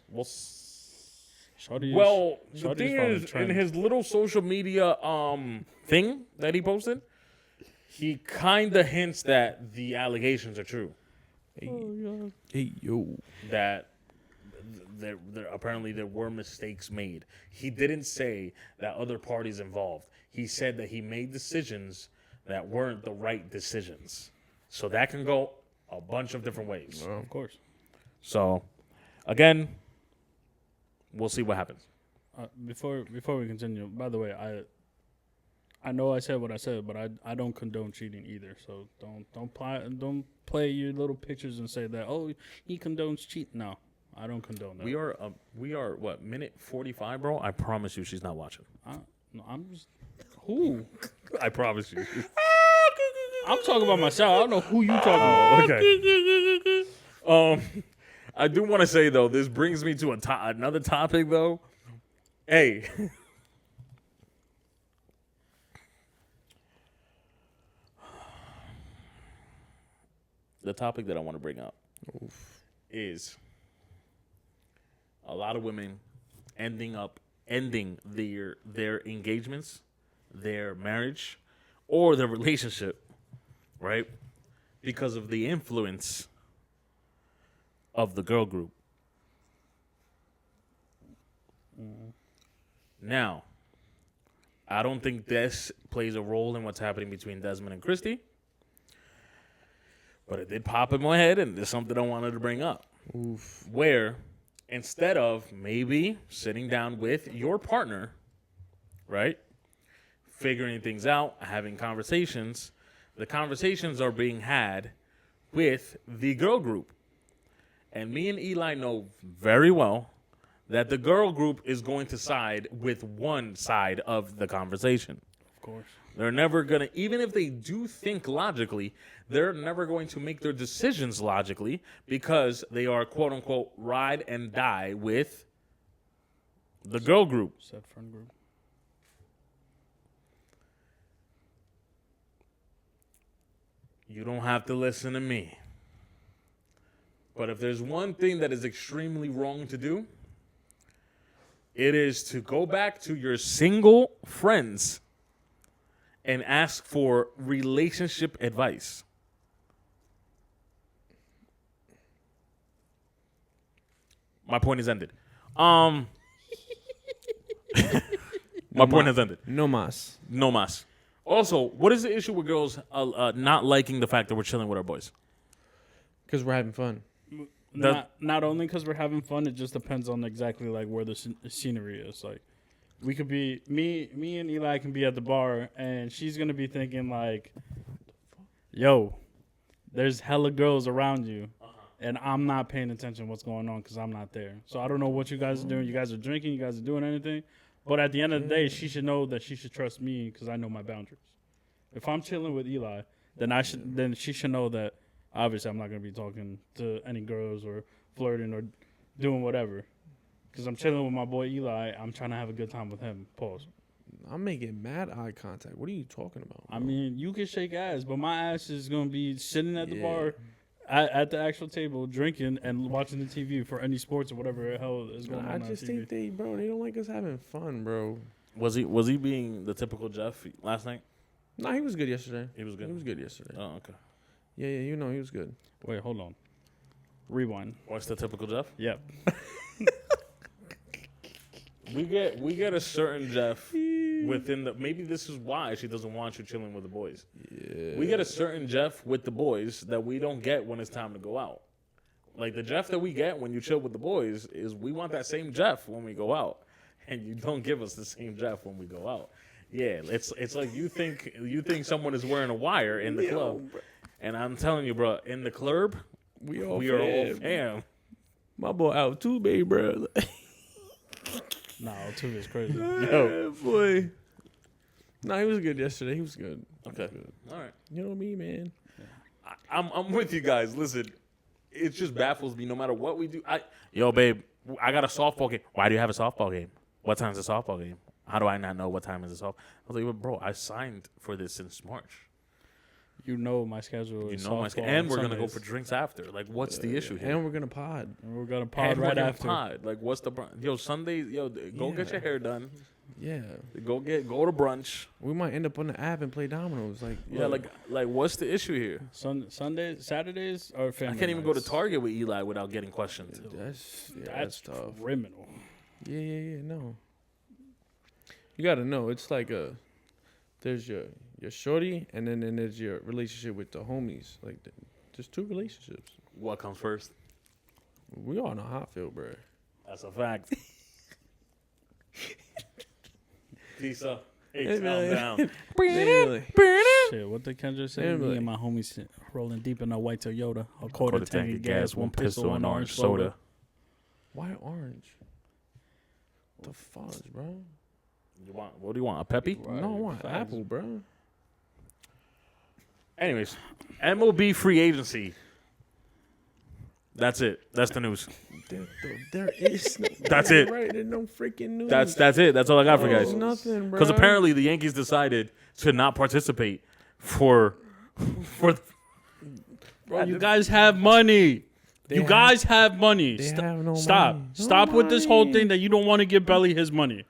Shorty Well, the Shorty's thing following is, in trends. his little social media thing that he posted, he kind of hints that the allegations are true. Hey, yo. That there apparently there were mistakes made. He didn't say that other parties involved. He said that he made decisions that weren't the right decisions. So that can go a bunch of different ways. Of course. So, again, we'll see what happens. Before we continue, by the way, I know I said what I said, but I don't condone cheating either. So don't play your little pictures and say that he condones cheat. No, I don't condone that. We are what, minute 45, bro? I promise you, she's not watching. No, I'm just who I promise you. I'm talking about myself. I don't know who you talking about. Okay. I do want to say though, this brings me to another topic though. Hey. The topic that I want to bring up is a lot of women ending their engagements, their marriage, or their relationship, right? Because of the influence of the girl group. Now, I don't think this plays a role in what's happening between Desmond and Christy, but it did pop in my head, and it's something I wanted to bring up. Where instead of maybe sitting down with your partner, right, figuring things out, having conversations, the conversations are being had with the girl group. And me and Eli know very well that the girl group is going to side with one side of the conversation. Of course. They're never going to, even if they do think logically, they're never going to make their decisions logically because they are, quote unquote, ride and die with the girl group. Said friend group. You don't have to listen to me. But if there's one thing that is extremely wrong to do, it is to go back to your single friends and ask for relationship advice. My point is ended. My point has ended. No mas. No mas. Also, what is the issue with girls not liking the fact that we're chilling with our boys? Because we're having fun. Not only because we're having fun, it just depends on exactly like where the scenery is. Like, we could be me and Eli can be at the bar, and she's gonna be thinking like, "Yo, there's hella girls around you, and I'm not paying attention to what's going on because I'm not there. So I don't know what you guys are doing. You guys are drinking. You guys are doing anything. But at the end of the day, she should know that she should trust me because I know my boundaries. If I'm chilling with Eli, then she should know that obviously I'm not gonna be talking to any girls or flirting or doing whatever. Because I'm chilling with my boy Eli, I'm trying to have a good time with him. Pause. I'm making mad eye contact. What are you talking about? I mean, you can shake ass, but my ass is gonna be sitting at the bar, at the actual table, drinking and watching the TV for any sports or whatever the hell is going on. I just think they don't like us having fun, bro. Was he being the typical Jeff last night? Nah, he was good yesterday. He was good. He was good yesterday. Oh, okay. Yeah, he was good. Wait, hold on. Rewind. What's the typical Jeff? Yep. We get a certain Jeff within the. Maybe this is why she doesn't want you chilling with the boys. Yeah. We get a certain Jeff with the boys that we don't get when it's time to go out. Like the Jeff that we get when you chill with the boys is we want that same Jeff when we go out, and you don't give us the same Jeff when we go out. Yeah, it's like you think someone is wearing a wire in the club, and I'm telling you, bro, in the club we are all fam. My boy out too, baby, bro. Nah, two is crazy. Yo, boy. Nah, he was good yesterday. He was good. Okay, Good. all right. You know me, man. I'm with you guys. Listen, it just baffles me. No matter what we do, yo, babe, I got a softball game. Why do you have a softball game? What time's a softball game? How do I not know what time is a softball? I was like, well, bro, I signed for this since March. You know my schedule. You is know my softball schedule, and on we're gonna go Sundays. for drinks after. Like, what's the issue here? And we're gonna pod. And we're gonna pod And we're right gonna after. pod. Like, what's the yo Sunday? Yo, go get Yeah. your hair done. Yeah. Go to brunch. We might end up on the app and play dominoes. Like, Yeah, like what's the issue here? Sundays, Saturdays, or family. I can't even go to nights. Target with Eli without getting questioned. that's That's tough. criminal. Yeah. No. You gotta know. It's like there's your shorty, and then there's your relationship with the homies. Like, there's two relationships. What comes first? We all know how I feel, bro. That's a fact. Pizza. Hey, Hey, man. down. Really? Shit, what did Kendra say? Yeah, Me but- and my homies rolling deep in a white Toyota, a quarter tank tank of gas, one pistol, and orange soda. Why orange? The fudge, bro. What do you want? A Peppy? Right, No, I want facts. apple, bro. Anyways, MLB free agency. That's it. That's the news. There is. No, That's it. Right, there's no freaking news. That's it. That's all I got for you There's guys. nothing, bro. Because apparently the Yankees decided to not participate for. Bro, you guys have money. You guys have money. They have no Stop. money. Stop No with this whole money. thing that you don't want to give Belly his money.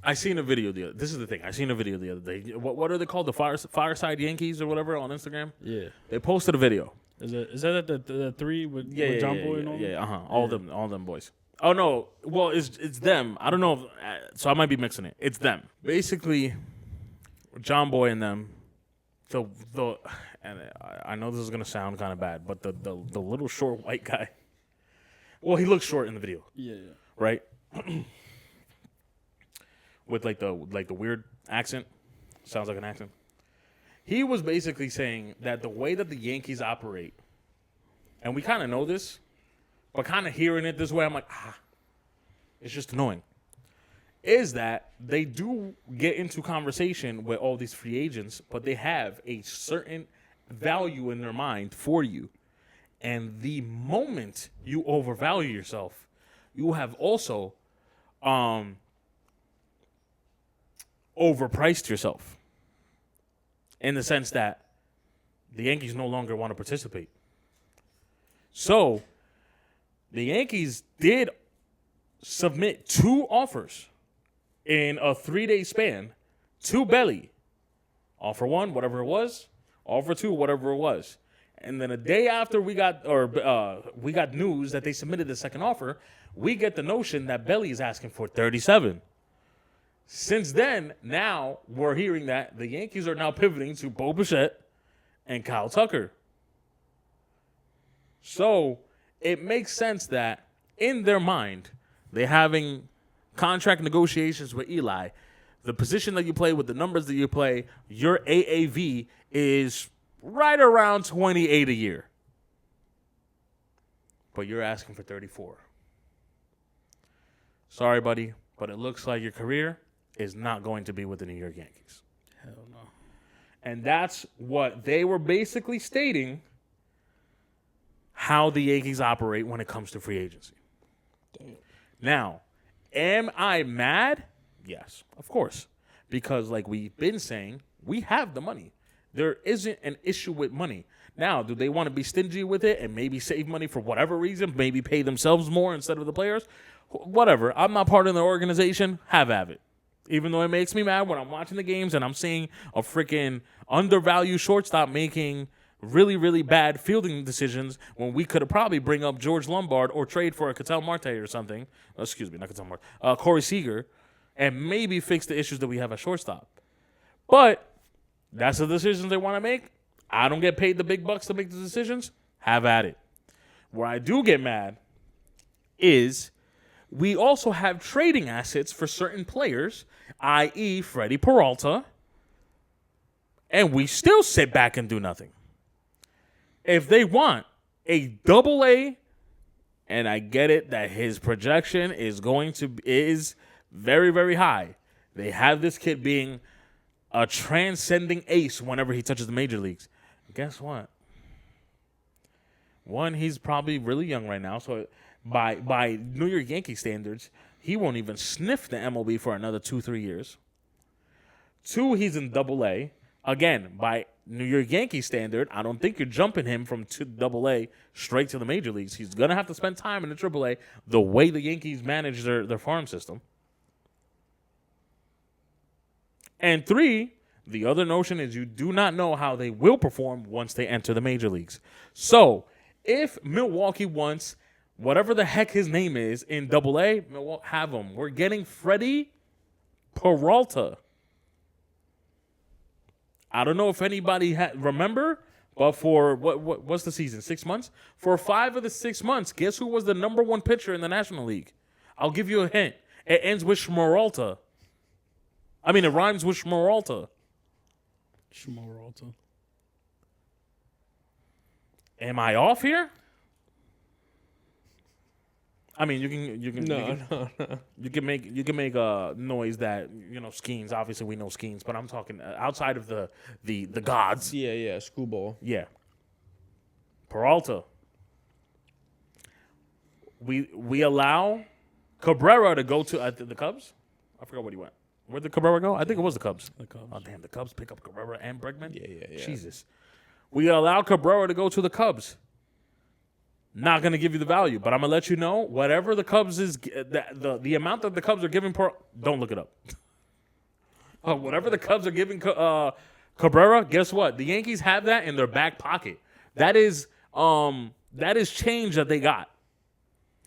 I seen a video this is the thing. I seen a video the other day. What are they called? The Fireside Yankees or whatever on Instagram. Yeah. They posted a video. Is that the three with John Boy and all? Yeah. All them boys. Oh no. Well, it's them. I don't know. So I might be mixing it. It's them. Basically, John Boy and them. The and I know this is gonna sound kind of bad, but the little short white guy. Well, he looks short in the video, Yeah. right? With like the weird accent. Sounds like an accent. He was basically saying that the way that the Yankees operate, and we kind of know this, but kind of hearing it this way, I'm like, it's just annoying, is that they do get into conversation with all these free agents, but they have a certain value in their mind for you. And the moment you overvalue yourself, you have also overpriced yourself. In the sense that the Yankees no longer want to participate. So the Yankees did submit 2 offers in a 3-day span to Belly. Offer 1, whatever it was. Offer 2, whatever it was. And then a day after we got news that they submitted the second offer, we get the notion that Belly is asking for 37. Since then, now we're hearing that the Yankees are now pivoting to Bo Bichette and Kyle Tucker. So it makes sense that in their mind, they're having contract negotiations with Eli. The position that you play with the numbers that you play, your AAV is right around 28 a year. But you're asking for 34. Sorry, buddy, but it looks like your career is not going to be with the New York Yankees. Hell no. And that's what they were basically stating how the Yankees operate when it comes to free agency. Damn. Now, am I mad? Yes, of course. Because like we've been saying, we have the money. There isn't an issue with money. Now, do they want to be stingy with it and maybe save money for whatever reason, maybe pay themselves more instead of the players? Whatever. I'm not part of the organization. Have at it. Even though it makes me mad when I'm watching the games and I'm seeing a freaking undervalued shortstop making really, really bad fielding decisions when we could have probably bring up George Lombard or trade for a Ketel Marte or something. Excuse me, not Ketel Marte. Corey Seager, and maybe fix the issues that we have at shortstop. But that's the decisions they want to make. I don't get paid the big bucks to make the decisions. Have at it. Where I do get mad is we also have trading assets for certain players, i.e. Freddie Peralta, and we still sit back and do nothing. If they want a double-A, and I get it that his projection is very, very high. They have this kid being a transcending ace whenever he touches the major leagues. Guess what? One, he's probably really young right now, so by New York Yankee standards, he won't even sniff the MLB for another 2-3 years. 2, he's in Double-A. Again, by New York Yankee standard, I don't think you're jumping him from Double-A straight to the major leagues. He's going to have to spend time in the Triple-A the way the Yankees manage their farm system. And 3, the other notion is you do not know how they will perform once they enter the major leagues. So, if Milwaukee wants whatever the heck his name is in Double-A, have him. We're getting Freddie Peralta. I don't know if anybody remember, but for what's the season? 6 months? For 5 of the 6 months, guess who was the number 1 pitcher in the National League? I'll give you a hint. It ends with Schmeralta. I mean, it rhymes with Schmeralta. Schmeralta. Am I off here? I mean, you can make a noise that Skeens. Obviously, we know Skeens, but I'm talking outside of the gods. Yeah, screwball. Yeah, Peralta. We allow Cabrera to go to the Cubs. I forgot what he went. Where'd the Cabrera go? I think it was the Cubs. The Cubs. Oh damn, the Cubs pick up Cabrera and Bregman. Yeah. Jesus. We allow Cabrera to go to the Cubs. Not going to give you the value, but I'm going to let you know whatever the Cubs is, the amount that the Cubs are giving don't look it up. Whatever the Cubs are giving Cabrera, guess what? The Yankees have that in their back pocket. That is change that they got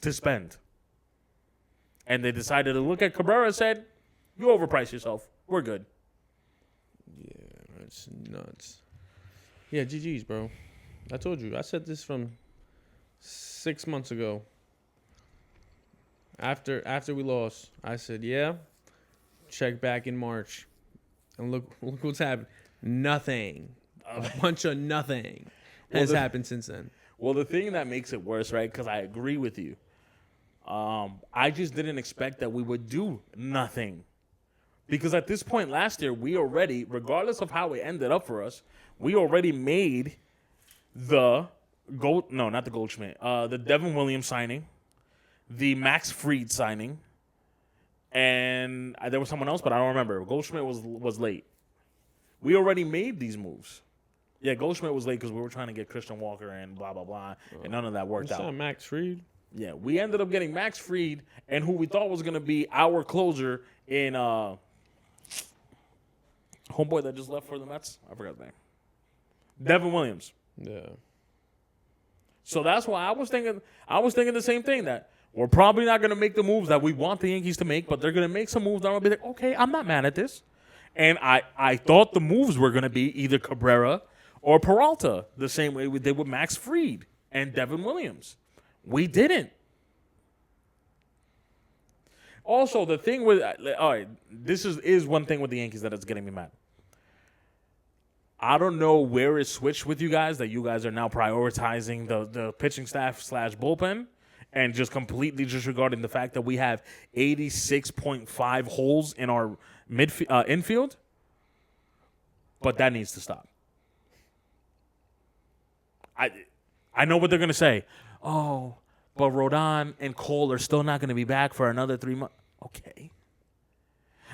to spend. And they decided to look at Cabrera and said, you overprice yourself. We're good. Yeah, it's nuts. Yeah, GG's, bro. I told you. I said this from 6 months ago. After we lost, I said, yeah, check back in March. And look what's happened. Nothing. A bunch of nothing has happened since then. Well, the thing that makes it worse, right, because I agree with you, I just didn't expect that we would do nothing. Because at this point last year, we already, regardless of how it ended up for us, we already made the Devin Williams signing, the Max Fried signing, and there was someone else, but I don't remember. Goldschmidt was late. We already made these moves. Yeah, Goldschmidt was late because we were trying to get Christian Walker and blah, blah, blah, and none of that worked It's out. not Max Fried. Yeah, we ended up getting Max Fried and who we thought was going to be our closer in homeboy that just left for the Mets. I forgot his name. Devin Williams. Yeah. So that's why I was thinking the same thing, that we're probably not going to make the moves that we want the Yankees to make, but they're going to make some moves that I'll be like, okay, I'm not mad at this. And I thought the moves were going to be either Cabrera or Peralta, the same way we did with Max Fried and Devin Williams. We didn't. Also, the thing with all right, this is one thing with the Yankees that is getting me mad. I don't know where it switched with you guys, that you guys are now prioritizing the pitching staff / bullpen and just completely disregarding the fact that we have 86.5 holes in our infield. But that needs to stop. I know what they're going to say. Oh, but Rodon and Cole are still not going to be back for another 3 months. Okay.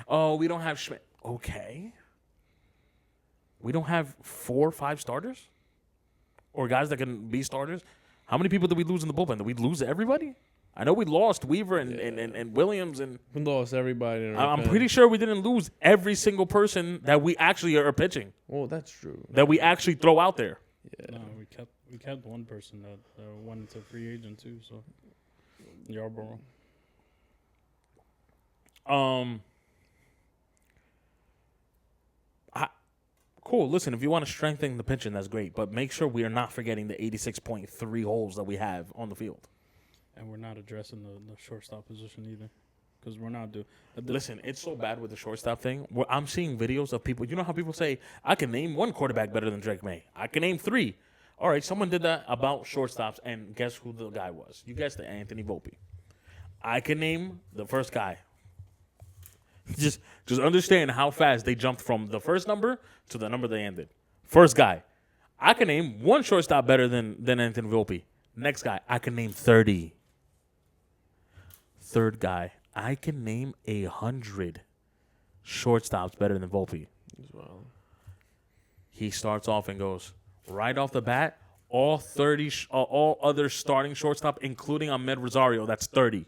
Oh, we don't have Schmidt. Okay. We don't have 4 or 5 starters? Or guys that can be starters? How many people did we lose in the bullpen? Did we lose everybody? I know we lost Weaver and Williams. And We lost everybody. In our I'm pen. pretty sure we didn't lose every single person that we actually are pitching, Well, that's true. that we actually throw out there. Yeah. No, we kept one person that went into free agent too. So Yarborough. Cool. Listen, if you want to strengthen the pitching, that's great. But make sure we are not forgetting the 86.3 holes that we have on the field. And we're not addressing the shortstop position either, because we're not doing. Listen, it's so bad with the shortstop thing. Where I'm seeing videos of people. You know how people say, I can name one quarterback better than Drake May. I can name 3. All right, someone did that about shortstops, and guess who the guy was? You guessed it, Anthony Volpe. I can name the first guy. Just understand how fast they jumped from the first number to the number they ended. First guy. I can name one shortstop better than Anthony Volpe. Next guy, I can name 30. Third guy, I can name 100 shortstops better than Volpe. As well. He starts off and goes, right off the bat, all 30, all other starting shortstop, including Ahmed Rosario, that's 30.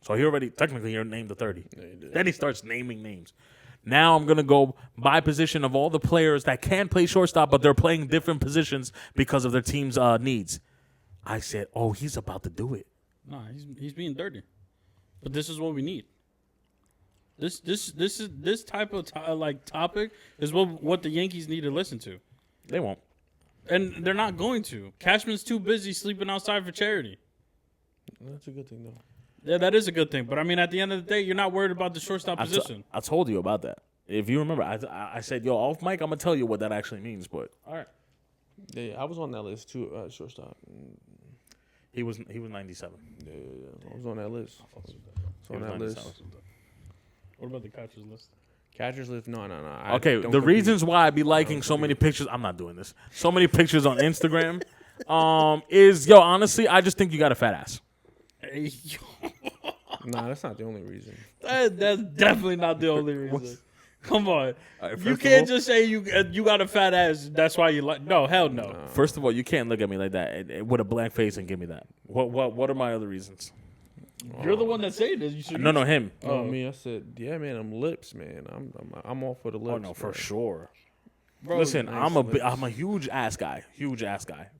So he already, technically, he named the 30. Yeah, he did. Then he starts naming names. Now I'm going to go by position of all the players that can play shortstop, but they're playing different positions because of their team's needs. I said, oh, he's about to do it. Nah, he's being dirty. But this is what we need. This type of topic is what the Yankees need to listen to, They won't. and they're not going to. Cashman's too busy sleeping outside for charity. That's a good thing, though. Yeah, that is a good thing. But I mean, at the end of the day, you're not worried about the shortstop position. I told you about that. If you remember, I said, yo, off mic, I'm going to tell you what that actually means. But, all right. Yeah, I was on that list too. Shortstop. He was 97. Yeah, I was on that list. He was 97. What about the catcher's list? Catcher's list? No. Okay, the reasons why I be liking so many pictures, I'm not doing this. So many pictures on Instagram is, yo, honestly, I just think you got a fat ass. Hey, Nah, that's not the only reason. that's definitely not the only reason. Come on, right, you can't just say you got a fat ass. That's why you like. No, hell no. First of all, you can't look at me like that with a blank face and give me that. What are my other reasons? You're the one that said this. You should. No, him. Oh, me, I said, yeah, man, I'm lips, man. I'm all for the lips. Oh no, for bro. sure. Bro, Listen, nice I'm lips. a huge ass guy,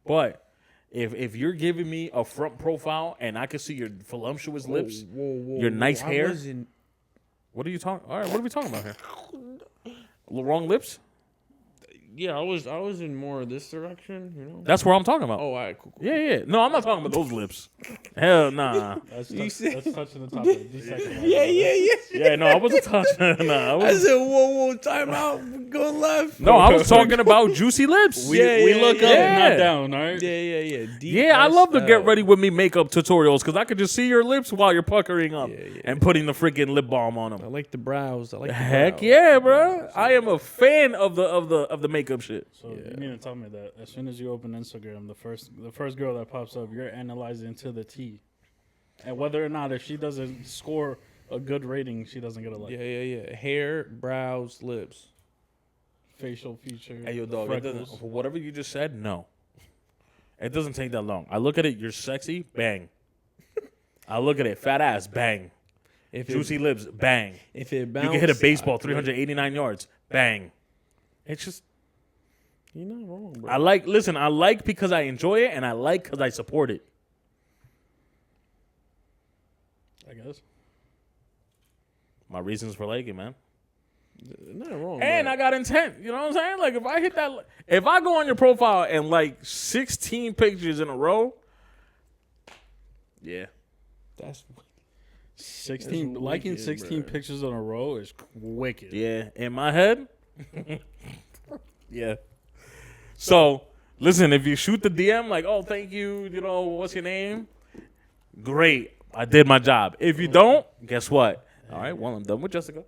But if you're giving me a front profile and I can see your voluptuous lips, your nice hair. What are you talking? All right, what are we talking about here? Wrong lips? Yeah, I was in more of this direction, you know. That's what I'm talking about. Oh, all right, cool. Yeah. No, I'm not talking about those lips. Hell nah. That's said- touching the topic. Yeah. Yeah, no, I wasn't touching. Nah, I I was, said, whoa, time out, go left. no, I was talking about juicy lips. We look up and yeah. not down. All right. Yeah. Yeah, I love the get ready with me makeup tutorials because I could just see your lips while you're puckering up and putting the freaking lip balm on I them. like the brows. I like the Heck brows. yeah, bro! I am a fan of the makeup shit. So you mean to tell me that as soon as you open Instagram, the first girl that pops up, you're analyzing to the T, and whether or not if she doesn't score a good rating, she doesn't get a like. Yeah. Hair, brows, lips. facial feature. Hey, yo, dog. It doesn't, freckles. for whatever you just said, no. It doesn't take that long. I look at it. You're sexy. Bang. I look at it. Fat ass. Bang. If Juicy lips. Bang. if it You bounce, can hit a baseball I quit. 389 yards. Bang. It's just You're not wrong, bro. I like because I enjoy it and I like because I support it. I guess. My reasons for liking, man. Not wrong. And bro. I got intent. You know what I'm saying? Like if I go on your profile and like 16 pictures in a row, yeah. That's 16 That's liking wicked, 16 bro. pictures in a row is wicked. Yeah, in my head. Yeah. So, listen, if you shoot the DM like, "Oh, thank you, you know, what's your name?" Great. I did my job. If you don't, guess what? All right, well, I'm done with Jessica.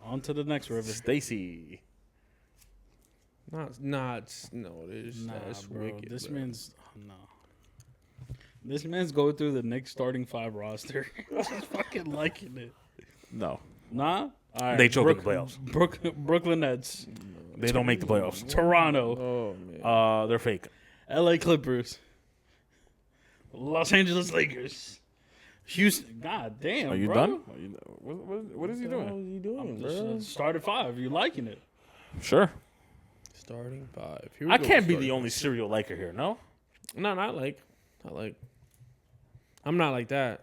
On to the next river. Stacy. not. No, that's bro. wicked. This bro. man's no. This man's going through the Knicks starting 5 roster. Just fucking liking it. No. Nah. All right. They choke in the playoffs. Brooklyn Nets, They don't make the playoffs. Toronto, Oh man. They're fake. LA Clippers, Los Angeles Lakers, Houston. God damn. Are you bro. done? What is he What doing? is he doing, Just, bro? started 5. You liking it? Sure. Starting 5. Here we I go can't with be starting the only serial liker here, no? No, not like. I'm not like that.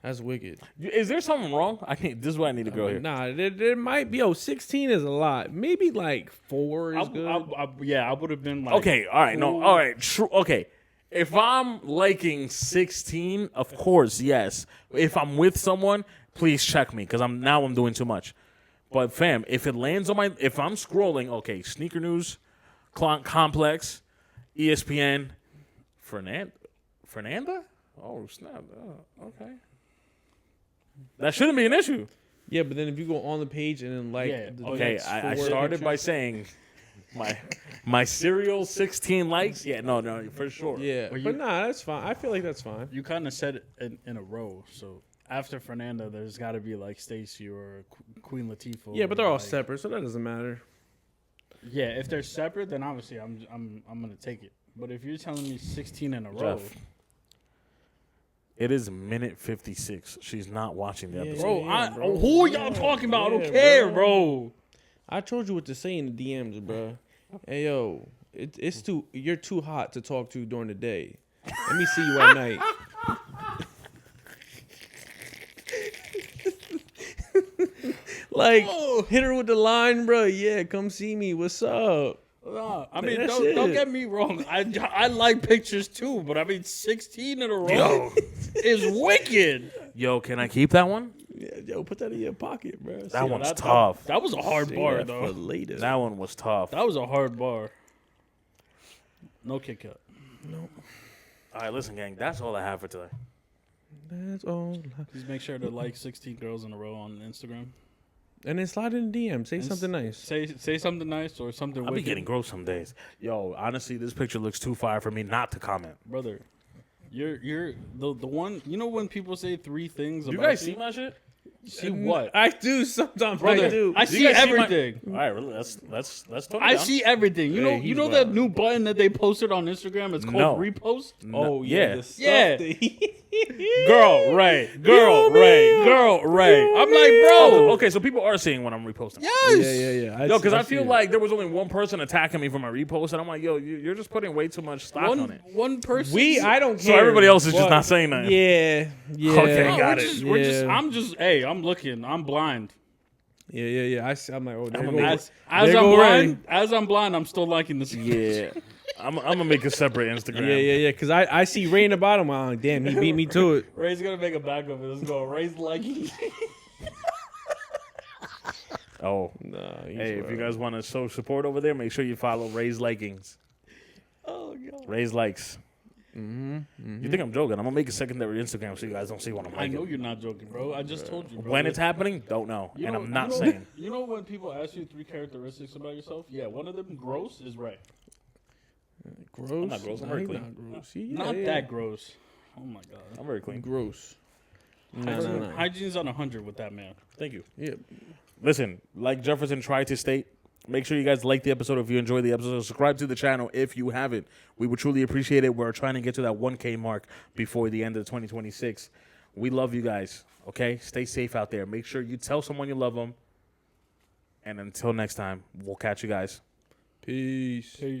That's wicked. Is there something wrong? This is where I need to go here. Nah, there might be. 16 is a lot. Maybe like 4 is good. I would have been like. Okay, all right, no, all right, true. Okay, if I'm liking 16, of course, yes. If I'm with someone, please check me because I'm doing too much. But fam, if it lands on if I'm scrolling, okay, Sneaker News, Complex, ESPN, Fernanda. Oh snap! Okay, that shouldn't be an issue. Yeah, but then if you go on the page and then like, Yeah, the Okay, next I 4 started by pictures- saying my serial 16 likes. Yeah, no, for sure. Yeah, Well, but nah, that's fine. I feel like that's fine. You kind of said it in a row. So after Fernanda, there's got to be like Stacey or Queen Latifah. Yeah, but they're all like, separate, so that doesn't matter. Yeah, if they're separate, then obviously I'm gonna take it. But if you're telling me 16 in a row, Jeff, it is minute 56. She's not watching the Yeah, episode. bro, yeah, bro. who are y'all talking about? I don't Yeah, care, bro. bro. I told you what to say in the DMs, bro. Hey yo, you're too hot to talk to during the day. Let me see you at night. Like, hit her with the line, bro. Yeah, come see me. What's up? Nah, I mean, That's don't it. get me wrong. I like pictures too, but I mean, 16 in a row Yo. is wicked. Yo, can I keep that one? Yeah, yo, put that in your pocket, bro. That one's tough. That was a hard Save bar, that though. for later. That one was tough. That was a hard bar. No Kit Kat. All right, listen, gang. That's all I have for today. That's all. Please make sure to like 16 girls in a row on Instagram. And then slide in the DM. Say And something nice. Say something nice or something I'll be wicked. getting gross some days. Yo, honestly, this picture looks too fire for me not to comment. Brother, you're the one. You know when people say 3 things You about guys see my shit? See what? I do sometimes. Brother, I do. I Do see you guys see my- everything. All right, really, let's tone it I down. see everything. You Hey, know, he's that wild. new button that they posted on Instagram. It's called No. repost. Oh yeah. the stuff Yeah. that Girl, right? Girl, Yo, right? man. Girl, right? Yo, I'm like, man. bro. Oh, okay, so people are seeing when I'm reposting. Yes. Yeah. Yo, because I see feel it. like there was only one person attacking me for my repost, and I'm like, yo, you're just putting way too much stock on it. One person. I don't So care. everybody else is just but- not saying nothing. Yeah. Okay, No, got we're it. just- we're just. Yeah. I'm just. Hey, I'm looking. I'm blind. Yeah. I'm like, oh, there I'ma go. make As There I'm go blind, I'm still liking this. Yeah. I'm gonna make a separate Instagram. Yeah. Because I see Ray in the bottom. I'm like, damn, he beat me to it. Ray's gonna make a back of it. Let's go. Ray's liking. Oh. Nah, he's Hey, if you wild. guys want to show support over there, make sure you follow Ray's Likings. Oh god. Ray's Likes. You think I'm joking? I'm gonna make a secondary Instagram so you guys don't see what I'm I liking. know you're not joking, bro. I just told you, bro. When it's happening, don't know. You And know- I'm not you know- saying. You know when people ask you 3 characteristics about yourself? Yeah, one of them gross is Ray. Gross. I'm not gross, I'm Nah, very he clean. not gross. Yeah, Not yeah. that gross. Oh my god. I'm very clean. gross. Nah. Hygiene's on 100 with that man. Thank you. Yeah. Listen, like Jefferson tried to state, Make sure you guys like the episode if you enjoyed the episode. Subscribe to the channel if you haven't. We would truly appreciate it. We're trying to get to that 1K mark before the end of 2026. We love you guys, okay? Stay safe out there. Make sure you tell someone you love them. And until next time, we'll catch you guys. Peace.